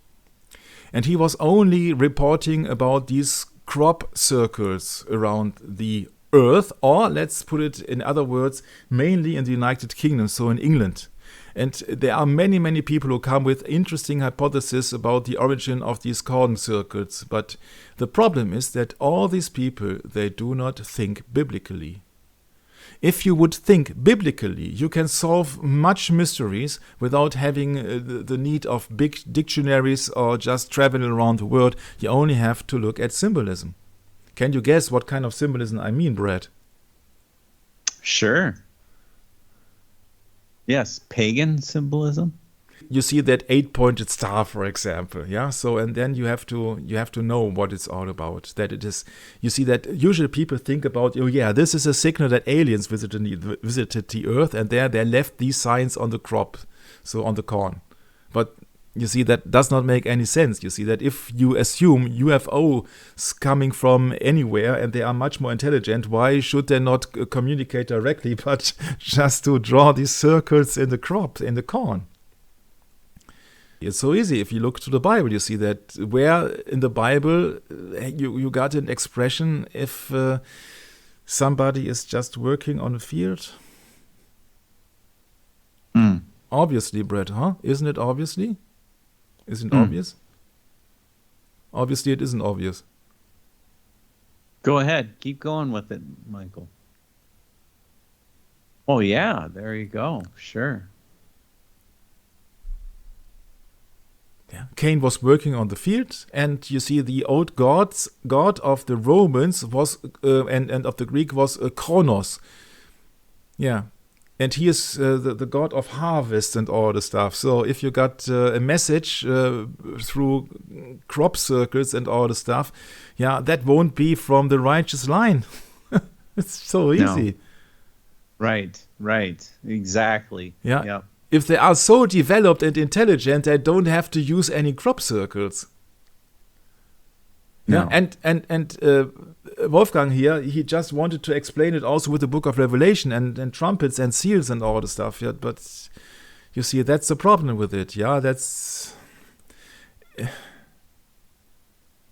And he was only reporting about these crop circles around the earth, or let's put it in other words, mainly in the United Kingdom, so in England. And there are many, many people who come with interesting hypotheses about the origin of these corn circles. But the problem is that all these people, they do not think biblically. If you would think biblically, you can solve much mysteries without having the need of big dictionaries or just traveling around the world. You only have to look at symbolism. Can you guess what kind of symbolism I mean, Brad? Sure. Yes, pagan symbolism. You see that 8-pointed star, for example, yeah. So, and then you have to know what it's all about. That it is. You see that usually people think about, oh yeah, this is a signal that aliens visited the Earth, and they left these signs on the crop, so on the corn. But you see that does not make any sense. You see that if you assume UFOs coming from anywhere and they are much more intelligent, why should they not communicate directly, but just to draw these circles in the crop, in the corn? It's so easy. If you look to the Bible, you see that where in the Bible you got an expression if somebody is just working on a field. Obviously, Brett, huh? Isn't it obviously? Isn't it obvious? Obviously, it isn't obvious. Go ahead. Keep going with it, Michael. Oh, yeah. There you go. Sure. Yeah. Cain was working on the field, and you see the old god of the Romans was and of the Greek was Kronos. Yeah, and he is the god of harvest and all the stuff. So if you got a message through crop circles and all the stuff, yeah, that won't be from the righteous line. It's so easy. No. Right, exactly. Yeah. Yep. If they are so developed and intelligent, they don't have to use any crop circles. No. Yeah, and Wolfgang here, he just wanted to explain it also with the book of Revelation and trumpets and seals and all the stuff. Yeah, but you see, that's the problem with it. Yeah, that's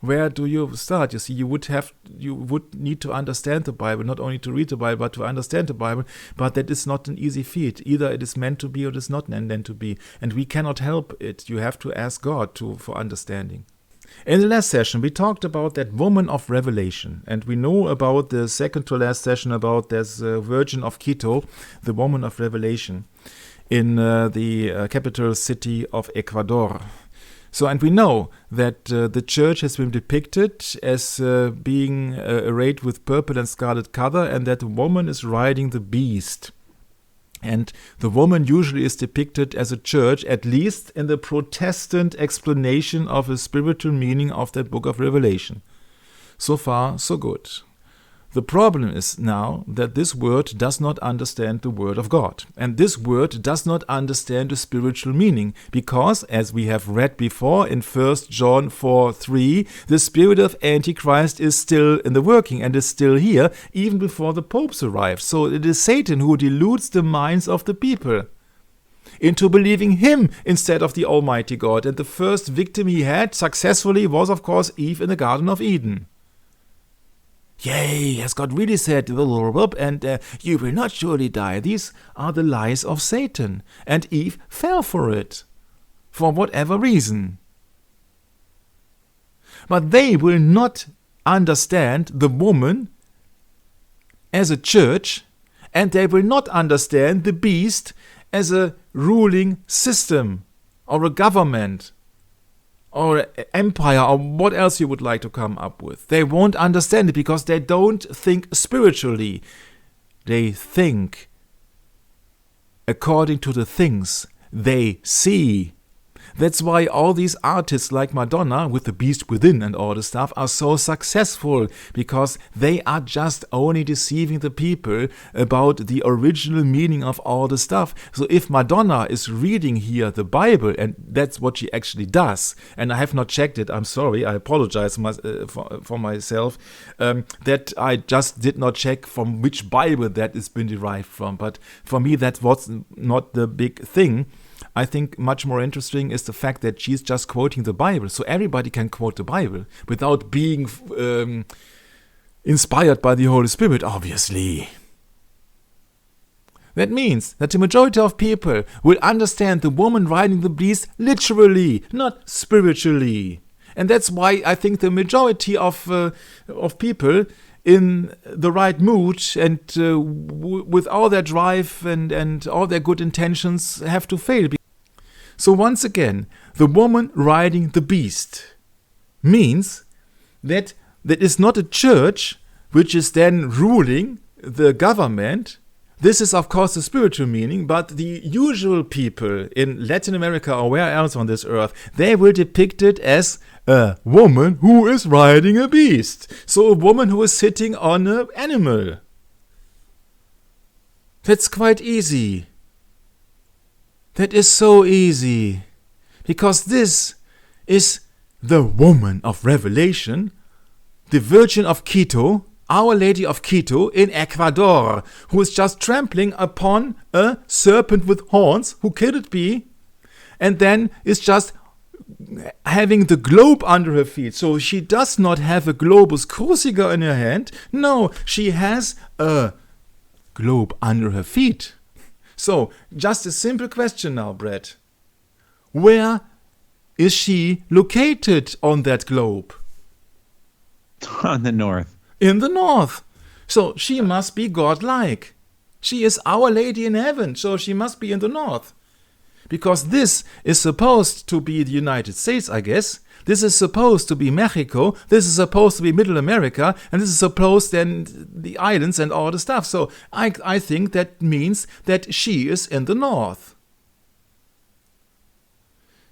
where do you start? You see, you would need to understand the Bible, not only to read the Bible, but to understand the Bible. But that is not an easy feat. Either it is meant to be or it is not meant to be. And we cannot help it. You have to ask God for understanding. In the last session, we talked about that woman of revelation. And we know about the second to last session about this Virgin of Quito, the woman of revelation, in the capital city of Ecuador. So, and we know that the church has been depicted as being arrayed with purple and scarlet color, and that the woman is riding the beast. And the woman usually is depicted as a church, at least in the Protestant explanation of the spiritual meaning of that book of Revelation. So far, so good. The problem is now that this word does not understand the word of God. And this word does not understand the spiritual meaning because, as we have read before in 1 John 4:3, the spirit of Antichrist is still in the working and is still here even before the popes arrive. So it is Satan who deludes the minds of the people into believing him instead of the Almighty God. And the first victim he had successfully was, of course, Eve in the Garden of Eden. Yea, as God really said, and you will not surely die. These are the lies of Satan. And Eve fell for it, for whatever reason. But they will not understand the woman as a church, and they will not understand the beast as a ruling system or a government or empire, or what else you would like to come up with. They won't understand it because they don't think spiritually. They think according to the things they see. That's why all these artists like Madonna with the beast within and all the stuff are so successful, because they are just only deceiving the people about the original meaning of all the stuff. So if Madonna is reading here the Bible, and that's what she actually does, and I have not checked it, I'm sorry, I apologize for myself, that I just did not check from which Bible that has been derived from, but for me that was not the big thing. I think much more interesting is the fact that she's just quoting the Bible. So everybody can quote the Bible without being inspired by the Holy Spirit, obviously. That means that the majority of people will understand the woman riding the beast literally, not spiritually. And that's why I think the majority of people in the right mood and with all their drive and all their good intentions have to fail. So once again, the woman riding the beast means that is not a church which is then ruling the government. This is of course the spiritual meaning, but the usual people in Latin America or where else on this earth, they will depict it as a woman who is riding a beast. So a woman who is sitting on an animal. That's quite easy. That is so easy. Because this is the woman of Revelation, the Virgin of Quito, Our Lady of Quito in Ecuador, who is just trampling upon a serpent with horns, who could it be? And then is just having the globe under her feet. So she does not have a globus cruciger in her hand. No, she has a globe under her feet. So, just a simple question now, Brett. Where is she located on that globe? On the north. In the north. So, she must be godlike. She is Our Lady in heaven, so she must be in the north. Because this is supposed to be the United States, I guess. This is supposed to be Mexico. This is supposed to be Middle America. And this is supposed then the islands and all the stuff. So I think that means that she is in the north.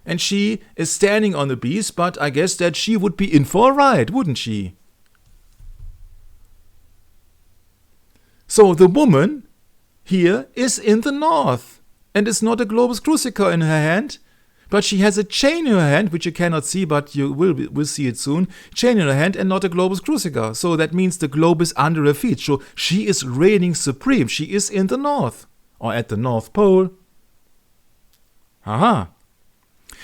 And she is standing on the beast, but I guess that she would be in for a ride, wouldn't she? So the woman here is in the north. And it's not a globus cruciger in her hand. But she has a chain in her hand, which you cannot see, but you will see it soon. Chain in her hand and not a globus cruciger. So that means the globe is under her feet. So she is reigning supreme. She is in the north. Or at the North Pole. Aha.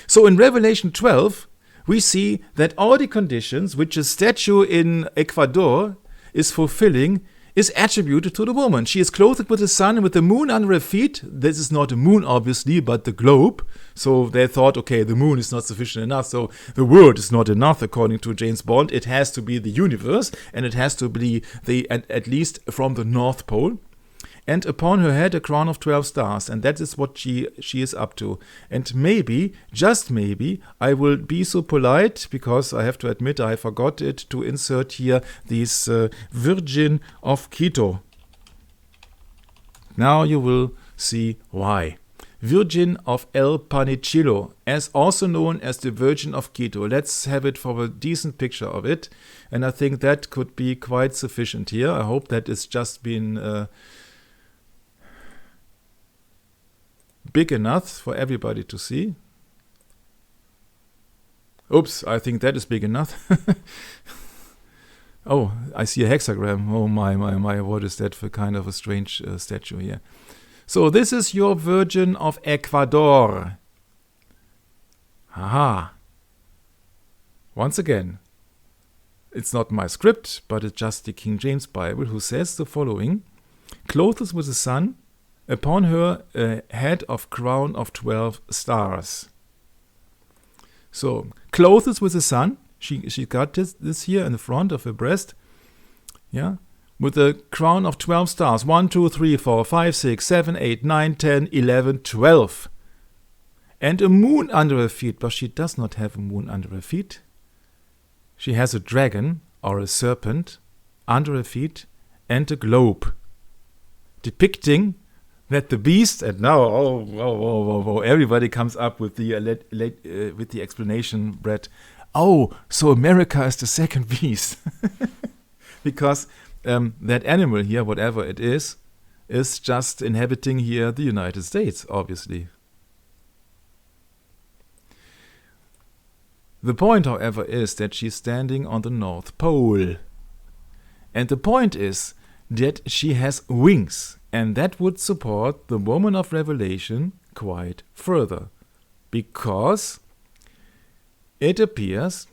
So in Revelation 12, we see that all the conditions which a statue in Ecuador is fulfilling is attributed to the woman. She is clothed with the sun and with the moon under her feet. This is not a moon, obviously, but the globe. So they thought, okay, the moon is not sufficient enough, so the world is not enough, according to James Bond. It has to be the universe, and it has to be at least from the North Pole. And upon her head a crown of 12 stars, and that is what she is up to. And maybe, just maybe, I will be so polite, because I have to admit I forgot it, to insert here this Virgin of Quito. Now you will see why. Virgin of El Panicillo, as also known as the Virgin of Quito. Let's have it for a decent picture of it, and I think that could be quite sufficient here. I hope that it's just been big enough for everybody to see. Oops, I think that is big enough. Oh, I see a hexagram. Oh my, what is that for kind of a strange statue here? So this is your Virgin of Ecuador. Aha. Once again, it's not my script, but it's just the King James Bible, who says the following: clothed with the sun, upon her a head of crown of 12 stars. So, clothed with the sun, she got this here in the front of her breast, yeah, with a crown of 12 stars. 1, 2, 3, 4, 5, 6, 7, 8, 9, 10, 11, 12. and a moon under her feet. But she does not have a moon under her feet. She has a dragon or a serpent under her feet and a globe, depicting that the beast, and now everybody comes up with the explanation, Brett. Oh, so America is the second beast. Because that animal here, whatever it is just inhabiting here the United States, obviously. The point, however, is that she's standing on the North Pole. And the point is that she has wings, and that would support the woman of Revelation quite further. Because it appears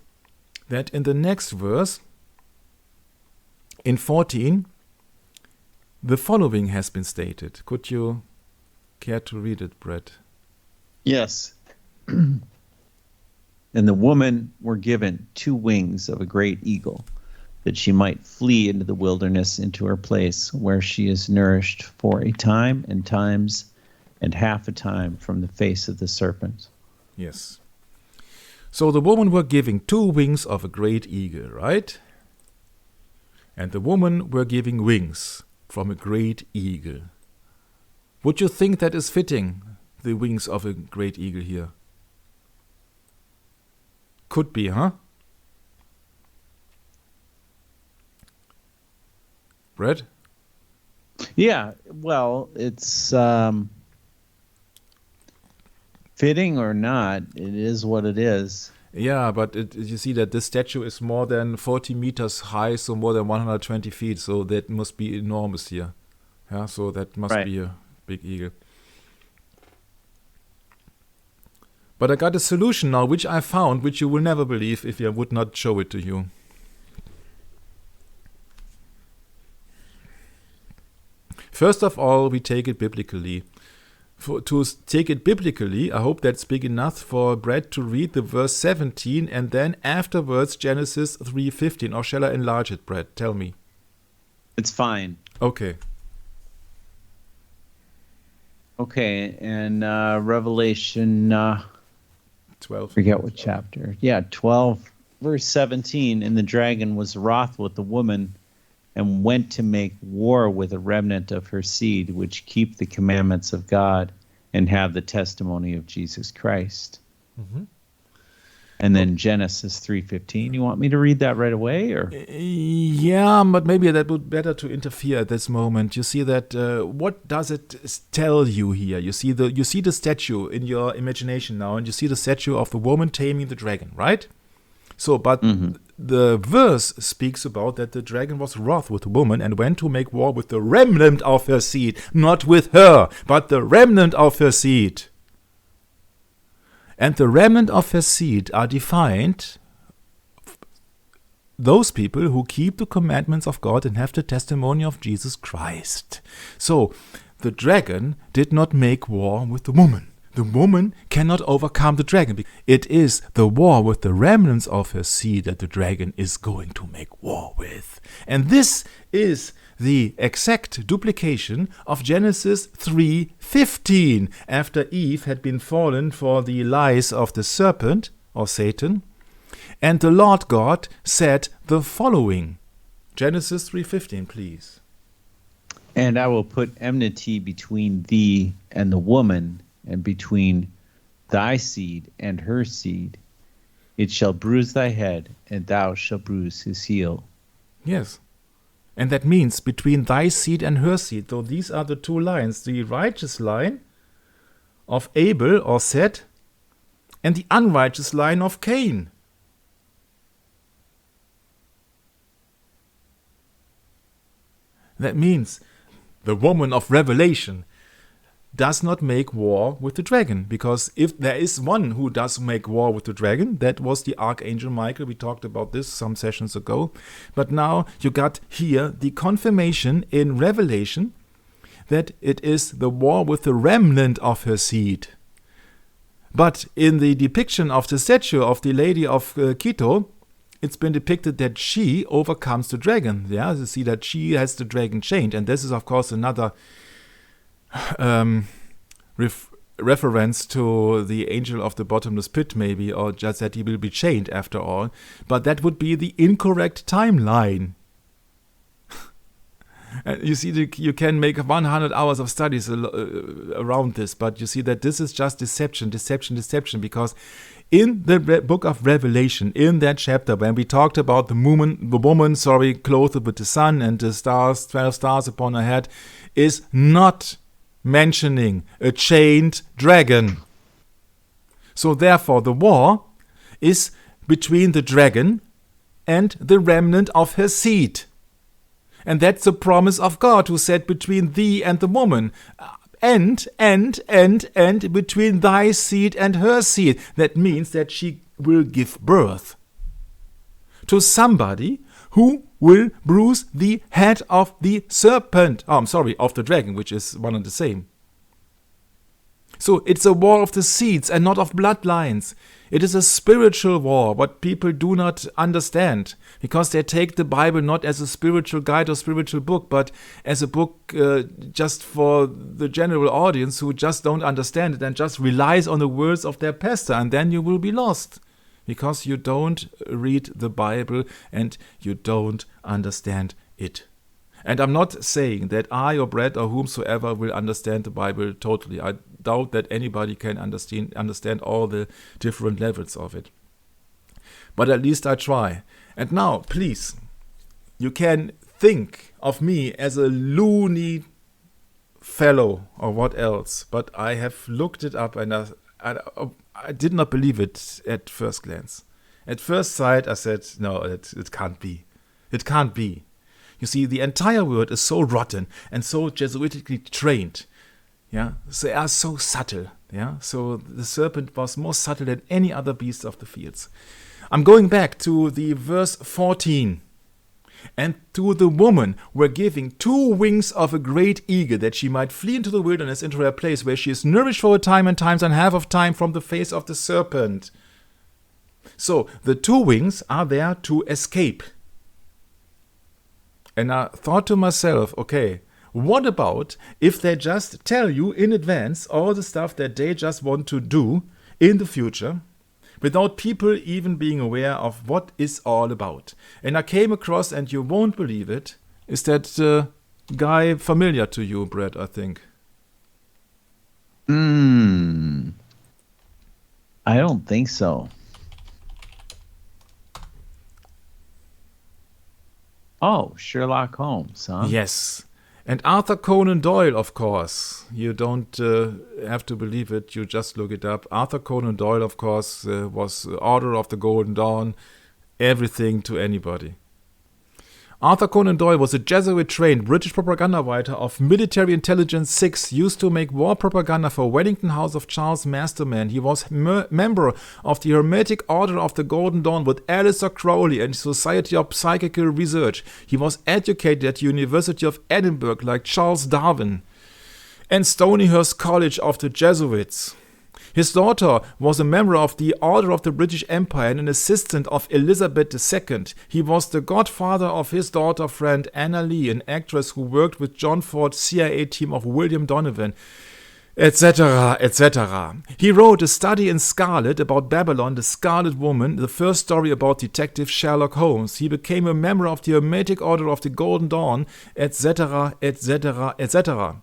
that in the next verse, in 14, the following has been stated. Could you care to read it, Brett? Yes. And the woman were given 2 wings of a great eagle, that she might flee into the wilderness, into her place, where she is nourished for a time and times and half a time from the face of the serpent. Yes. So the woman were giving 2 wings of a great eagle, right? And the woman were giving wings from a great eagle. Would you think that is fitting, the wings of a great eagle here? Could be, huh? Brett? Yeah, well, it's fitting or not, it is what it is. Yeah, but you see that this statue is more than 40 meters high, so more than 120 feet, so that must be enormous here. Yeah, so that must be a big eagle. But I got a solution now, which I found, which you will never believe if I would not show it to you. First of all, we take it biblically. To take it biblically, I hope that's big enough for Brett to read the verse 17 and then afterwards Genesis 3:15. Or shall I enlarge it, Brett? Tell me. It's fine. Okay. Okay, and Revelation 12. Forget what chapter. Yeah, 12, verse 17. And the dragon was wroth with the woman, and went to make war with a remnant of her seed, which keep the commandments of God and have the testimony of Jesus Christ. Mm-hmm. And then Genesis 3:15. You want me to read that right away, or? Yeah, but maybe that would be better to interfere at this moment. You see that what does it tell you here? You see the statue in your imagination now, and you see the statue of the woman taming the dragon, right? So, but the verse speaks about that the dragon was wroth with the woman and went to make war with the remnant of her seed, not with her, but the remnant of her seed. And the remnant of her seed are defined those people who keep the commandments of God and have the testimony of Jesus Christ. So, the dragon did not make war with the woman. The woman cannot overcome the dragon. It is the war with the remnants of her seed that the dragon is going to make war with. And this is the exact duplication of Genesis 3:15, after Eve had been fallen for the lies of the serpent, or Satan. And the Lord God said the following. Genesis 3:15, please. And I will put enmity between thee and the woman, and between thy seed and her seed. It shall bruise thy head, and thou shalt bruise his heel. Yes. And that means between thy seed and her seed. So these are the 2 lines. The righteous line of Abel or Seth, and the unrighteous line of Cain. That means the woman of Revelation does not make war with the dragon, because if there is one who does make war with the dragon, that was the Archangel Michael. We talked about this some sessions ago. But now you got here the confirmation in Revelation that it is the war with the remnant of her seed. But in the depiction of the statue of the Lady of Quito, it's been depicted that she overcomes the dragon. Yeah, you see that she has the dragon chained, and this is of course another reference to the angel of the bottomless pit, maybe, or just that he will be chained after all. But that would be the incorrect timeline. And you see, you can make 100 hours of studies around this, but you see that this is just deception, because in the book of Revelation, in that chapter, when we talked about the woman, clothed with the sun and the stars, 12 stars upon her head, is not mentioning a chained dragon. So therefore, the war is between the dragon and the remnant of her seed. And that's the promise of God, who said, between thee and the woman, and between thy seed and her seed. That means that she will give birth to somebody who will bruise the head of the serpent. Of the dragon, which is one and the same. So it's a war of the seeds and not of bloodlines. It is a spiritual war, what people do not understand, because they take the Bible not as a spiritual guide or spiritual book, but as a book just for the general audience who just don't understand it and just relies on the words of their pastor, and then you will be lost, because you don't read the Bible and you don't understand it. And I'm not saying that I or Brett or whomsoever will understand the Bible totally. I doubt that anybody can understand all the different levels of it. But at least I try. And now, please, you can think of me as a loony fellow or what else, but I have looked it up and I did not believe it at first glance. At first sight, I said, no, it can't be. It can't be. You see, the entire word is so rotten and so Jesuitically trained. Yeah, they are so subtle. Yeah, so the serpent was more subtle than any other beast of the fields. I'm going back to the verse 14. And to the woman were giving 2 wings of a great eagle, that she might flee into the wilderness, into her place, where she is nourished for a time and times and half of time from the face of the serpent. So the 2 wings are there to escape. And I thought to myself, okay, what about if they just tell you in advance all the stuff that they just want to do in the future, without people even being aware of what it's all about? And I came across, and you won't believe it, is that guy familiar to you, Brett, I think? I don't think so. Oh, Sherlock Holmes, huh? Yes. And Arthur Conan Doyle, of course. You don't have to believe it, you just look it up. Arthur Conan Doyle, of course, was Order of the Golden Dawn, everything to anybody. Arthur Conan Doyle was a Jesuit-trained British propaganda writer of Military Intelligence 6, used to make war propaganda for Wellington House of Charles Masterman. He was member of the Hermetic Order of the Golden Dawn with Aleister Crowley and the Society of Psychical Research. He was educated at the University of Edinburgh like Charles Darwin and Stonyhurst College of the Jesuits. His daughter was a member of the Order of the British Empire and an assistant of Elizabeth II. He was the godfather of his daughter friend Anna Lee, an actress who worked with John Ford's CIA team of William Donovan, etc., etc. He wrote A Study in Scarlet about Babylon, the Scarlet Woman, the first story about Detective Sherlock Holmes. He became a member of the Hermetic Order of the Golden Dawn, etc., etc., etc.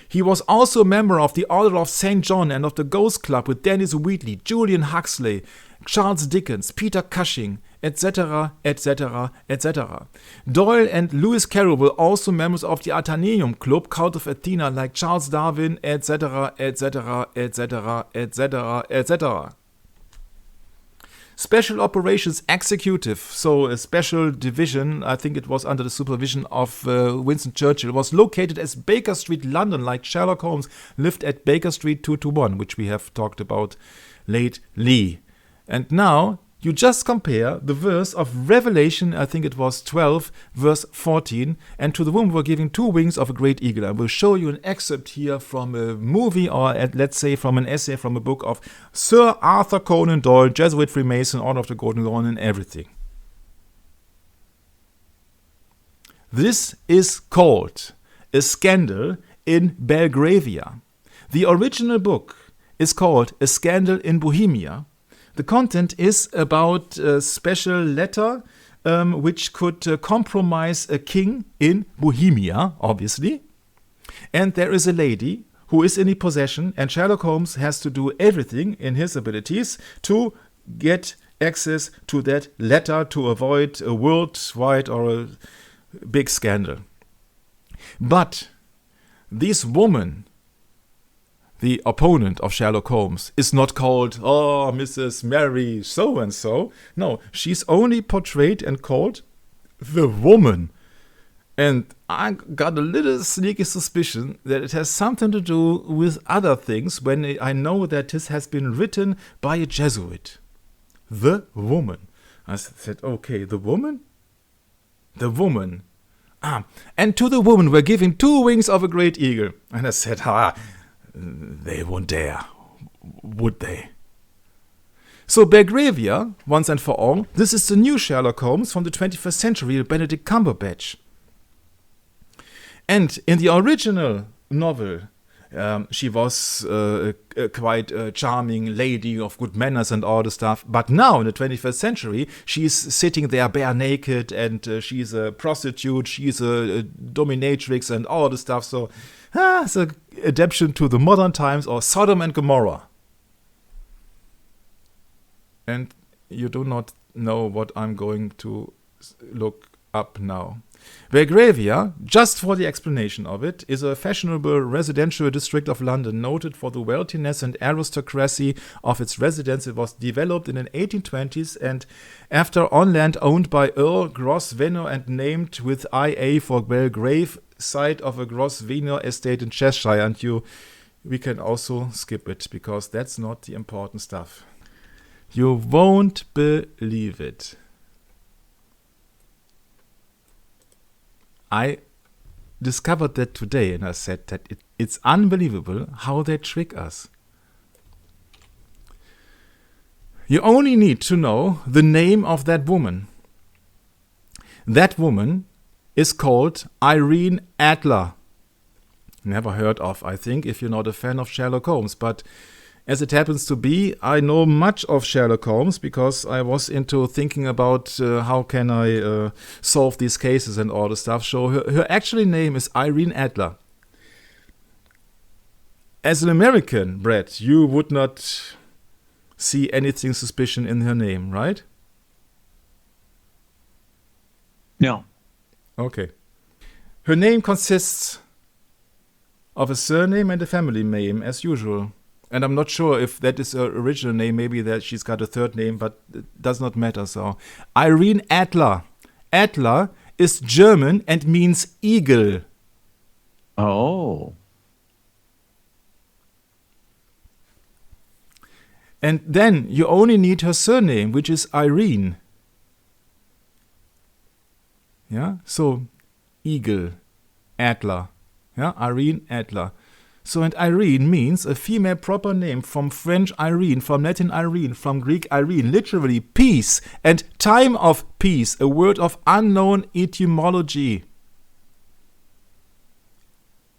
He was also a member of the Order of St. John and of the Ghost Club with Dennis Wheatley, Julian Huxley, Charles Dickens, Peter Cushing, etc., etc., etc. Doyle and Lewis Carroll were also members of the Athenaeum Club, Cult of Athena, like Charles Darwin, etc., etc., etc., etc., etc. Special Operations Executive, so a special division, I think it was under the supervision of Winston Churchill, was located as Baker Street, London, like Sherlock Holmes lived at Baker Street 221, which we have talked about lately. And now you just compare the verse of Revelation, I think it was 12, verse 14, and to the woman were giving 2 wings of a great eagle. I will show you an excerpt here from a movie, or let's say from an essay from a book of Sir Arthur Conan Doyle, Jesuit Freemason, Order of the Golden Dawn, and everything. This is called a scandal in Belgravia. The original book is called A Scandal in Bohemia. The content is about a special letter which could compromise a king in Bohemia, obviously. And there is a lady who is in the possession, and Sherlock Holmes has to do everything in his abilities to get access to that letter to avoid a worldwide or a big scandal. But this woman, the opponent of Sherlock Holmes, is not called, Mrs. Mary so-and-so. No, she's only portrayed and called the woman. And I got a little sneaky suspicion that it has something to do with other things when I know that this has been written by a Jesuit. The woman. I said, okay, the woman? The woman. And to the woman were given 2 wings of a great eagle. And I said, they won't dare, would they? So Belgravia, once and for all, this is the new Sherlock Holmes from the 21st century, Benedict Cumberbatch. And in the original novel, she was quite a charming lady of good manners and all the stuff. But now, in the 21st century, she's sitting there bare naked, and she's a prostitute, she's a dominatrix and all the stuff. So it's an adaptation to the modern times, or Sodom and Gomorrah. And you do not know what I'm going to look up now. Belgravia, just for the explanation of it, is a fashionable residential district of London noted for the wealthiness and aristocracy of its residents. It was developed in the 1820s and after on land owned by Earl Grosvenor and named with IA for Belgrave, site of a Grosvenor estate in Cheshire. And we can also skip it because that's not the important stuff. You won't believe it. I discovered that today, and I said that it's unbelievable how they trick us. You only need to know the name of that woman. That woman is called Irene Adler. Never heard of, I think, if you're not a fan of Sherlock Holmes, but as it happens to be, I know much of Sherlock Holmes because I was into thinking about how can I solve these cases and all the stuff. So her actual name is Irene Adler. As an American, Brett, you would not see anything suspicious in her name, right? No. Okay. Her name consists of a surname and a family name, as usual. And I'm not sure if that is her original name. Maybe that she's got a third name, but it does not matter. So, Irene Adler. Adler is German and means eagle. Oh. And then you only need her surname, which is Irene. Yeah, so eagle, Adler. Yeah, Irene Adler. So, and Irene means a female proper name, from French Irene, from Latin Irene, from Greek Irene, literally peace and time of peace, a word of unknown etymology.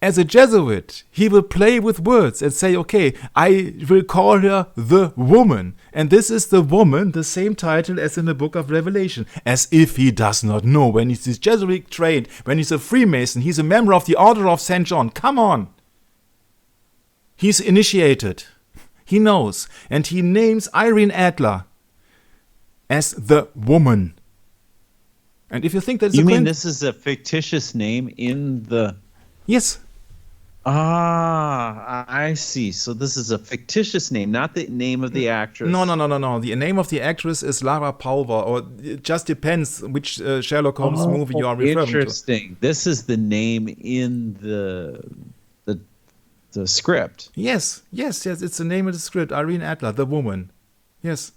As a Jesuit, he will play with words and say, okay, I will call her the woman. And this is the woman, the same title as in the book of Revelation. As if he does not know when he's Jesuit trained, when he's a Freemason, he's a member of the Order of St. John. Come on. He's initiated. He knows. And he names Irene Adler as the woman. And if you think that's you mean this is a fictitious name in the... Yes. I see. So this is a fictitious name, not the name of the actress. No. The name of the actress is Lara Palmer, or it just depends which Sherlock Holmes movie you are referring to. Interesting. This is the name in the script. Yes. It's the name of the script. Irene Adler, the woman. Yes.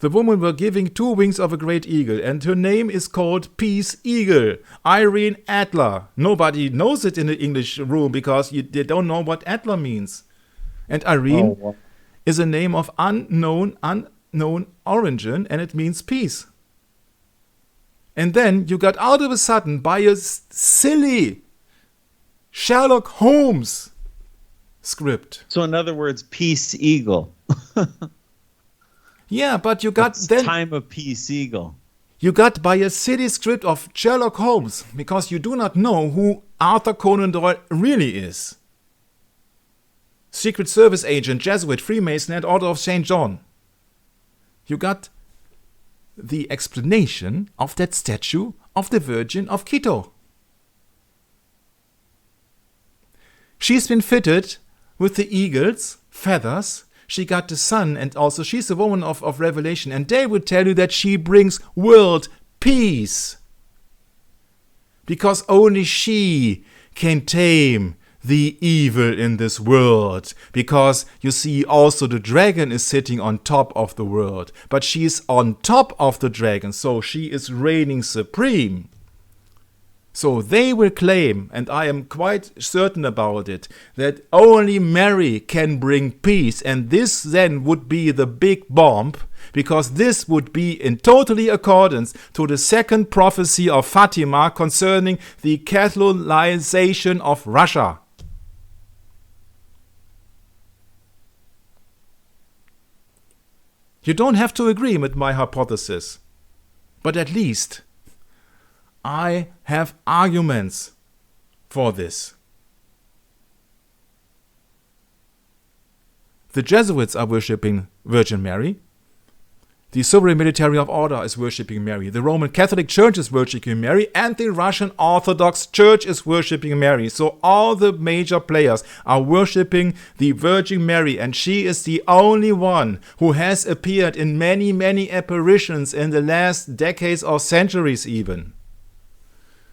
The woman were giving 2 wings of a great eagle, and her name is called Peace Eagle, Irene Adler. Nobody knows it in the English room because they don't know what Adler means. And Irene is a name of unknown origin, and it means peace. And then you got out of a sudden by a silly Sherlock Holmes script. So in other words, peace eagle. Yeah, but you got It's then time of peace eagle. you got by a city script of Sherlock Holmes, because you do not know who Arthur Conan Doyle really is. Secret Service agent, Jesuit, Freemason, and Order of St. John. You got the explanation of that statue of the Virgin of Quito. She's been fitted with the eagle's feathers. She got the sun, and also she's a woman of revelation. And they would tell you that she brings world peace. Because only she can tame the evil in this world. Because, you see, also the dragon is sitting on top of the world. But she's on top of the dragon, so she is reigning supreme. So they will claim, and I am quite certain about it, that only Mary can bring peace, and this then would be the big bomb, because this would be in totally accordance to the second prophecy of Fatima concerning the Catholicization of Russia. You don't have to agree with my hypothesis, but at least I have arguments for this. The Jesuits are worshipping Virgin Mary. The Sovereign Military of Order is worshipping Mary. The Roman Catholic Church is worshipping Mary. And the Russian Orthodox Church is worshipping Mary. So all the major players are worshipping the Virgin Mary. And she is the only one who has appeared in many, many apparitions in the last decades or centuries even.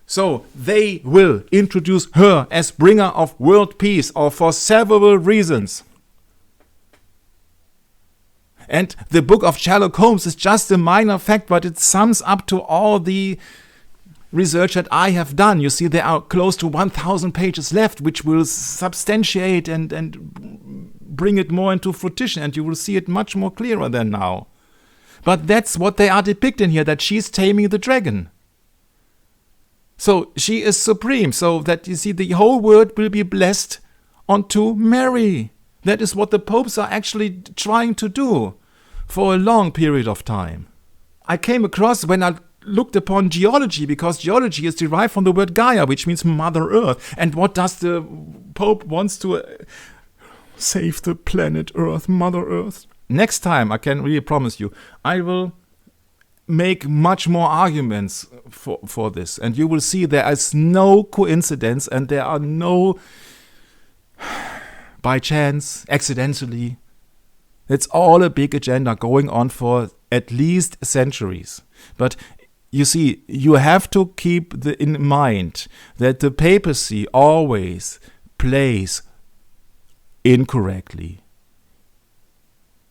So they will introduce her as bringer of world peace, or for several reasons. And the book of Sherlock Holmes is just a minor fact, but it sums up to all the research that I have done. You see, there are close to 1,000 pages left, which will substantiate and bring it more into fruition, and you will see it much more clearer than now. But that's what they are depicting here, that she's taming the dragon. So she is supreme, so that you see the whole world will be blessed unto Mary. That is what the popes are actually trying to do for a long period of time. I came across when I looked upon geology, because geology is derived from the word Gaia, which means Mother Earth. And what does the Pope wants to save the planet Earth, Mother Earth? Next time, I can really promise you, I will make much more arguments for this, and you will see there is no coincidence, and there are no by chance, accidentally. It's all a big agenda going on for at least centuries. But you see, you have to keep in mind that the papacy always plays incorrectly.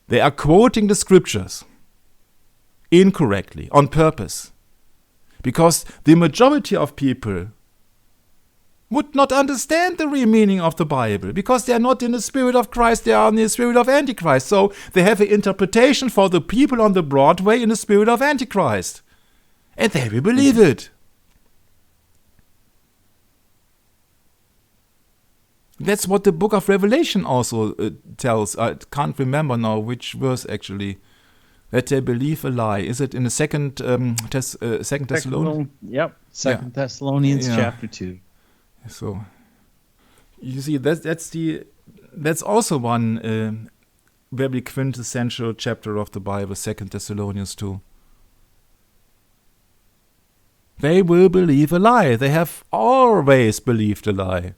They are quoting the scriptures incorrectly, on purpose, because the majority of people would not understand the real meaning of the Bible, because they are not in the spirit of Christ, they are in the spirit of Antichrist. So they have an interpretation for the people on the Broadway in the spirit of Antichrist, and they will believe it. That's what the book of Revelation also tells. I can't remember now which verse actually. That they believe a lie. Is it in the second Thessalonians? Yep, Second Thessalonians chapter 2. So you see, that's also one very quintessential chapter of the Bible, 2 Thessalonians 2. They will believe a lie. They have always believed a lie.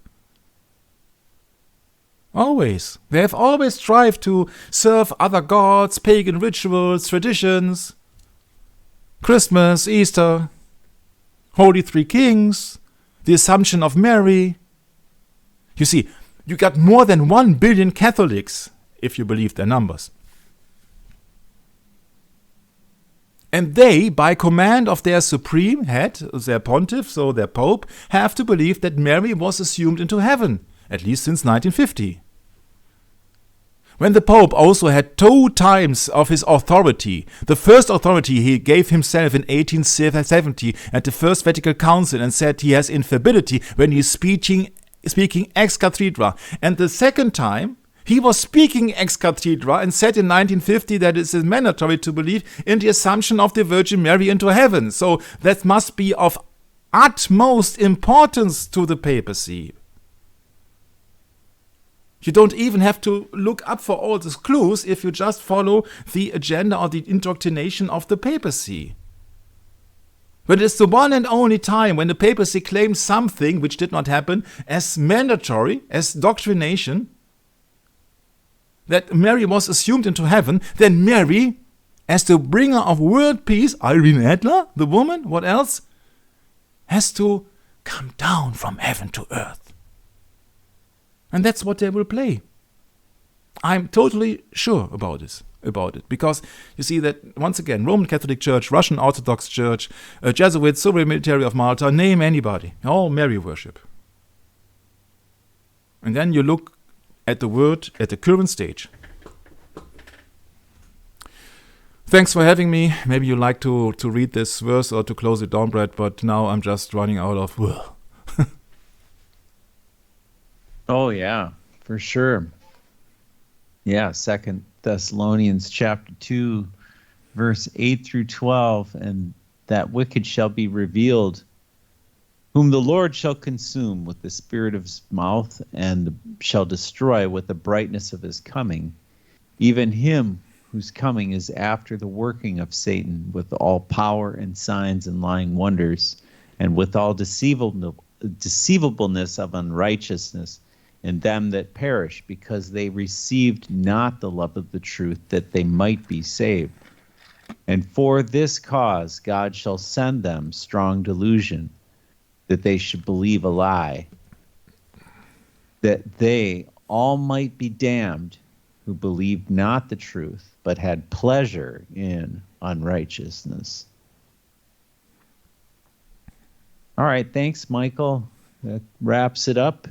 Always. They have always strived to serve other gods, pagan rituals, traditions. Christmas, Easter, Holy Three Kings, the Assumption of Mary. You see, you got more than 1 billion Catholics, if you believe their numbers. And they, by command of their supreme head, their pontiff, so their pope, have to believe that Mary was assumed into heaven, at least since 1950. When the Pope also had 2 times of his authority, the first authority he gave himself in 1870 at the First Vatican Council, and said he has infallibility when he's speaking speaking ex cathedra. And the second time, he was speaking ex cathedra and said in 1950 that it is mandatory to believe in the assumption of the Virgin Mary into heaven. So that must be of utmost importance to the papacy. You don't even have to look up for all these clues if you just follow the agenda or the indoctrination of the papacy. But it's the one and only time when the papacy claims something which did not happen as mandatory, as doctrination, that Mary was assumed into heaven, then Mary, as the bringer of world peace, Irene Adler, the woman, what else, has to come down from heaven to earth. And that's what they will play. I'm totally sure about it. Because you see that, once again, Roman Catholic Church, Russian Orthodox Church, Jesuits, Sovereign Military of Malta, name anybody. All Mary worship. And then you look at the word at the current stage. Thanks for having me. Maybe you like to read this verse or to close it down, Brad, but now I'm just running out of... Oh, yeah, for sure. Yeah, 2 Thessalonians chapter 2, verse 8 through 12, and that wicked shall be revealed, whom the Lord shall consume with the spirit of his mouth, and shall destroy with the brightness of his coming, even him whose coming is after the working of Satan, with all power and signs and lying wonders, and with all deceivableness of unrighteousness, in them that perish, because they received not the love of the truth, that they might be saved. And for this cause God shall send them strong delusion, that they should believe a lie, that they all might be damned, who believed not the truth, but had pleasure in unrighteousness. All right, thanks, Michael. That wraps it up.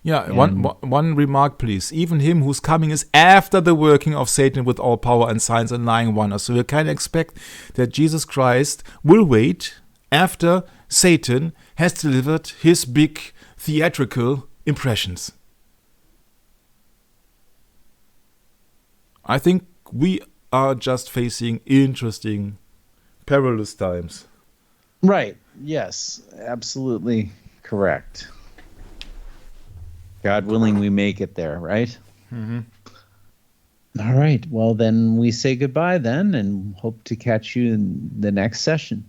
Yeah, one remark, please. Even him whose coming is after the working of Satan with all power and signs and lying wonders. So you can expect that Jesus Christ will wait after Satan has delivered his big theatrical impressions. I think we are just facing interesting, perilous times. Right. Yes, absolutely correct. God willing, we make it there, right? Mm-hmm. All right. Well, then we say goodbye then, and hope to catch you in the next session.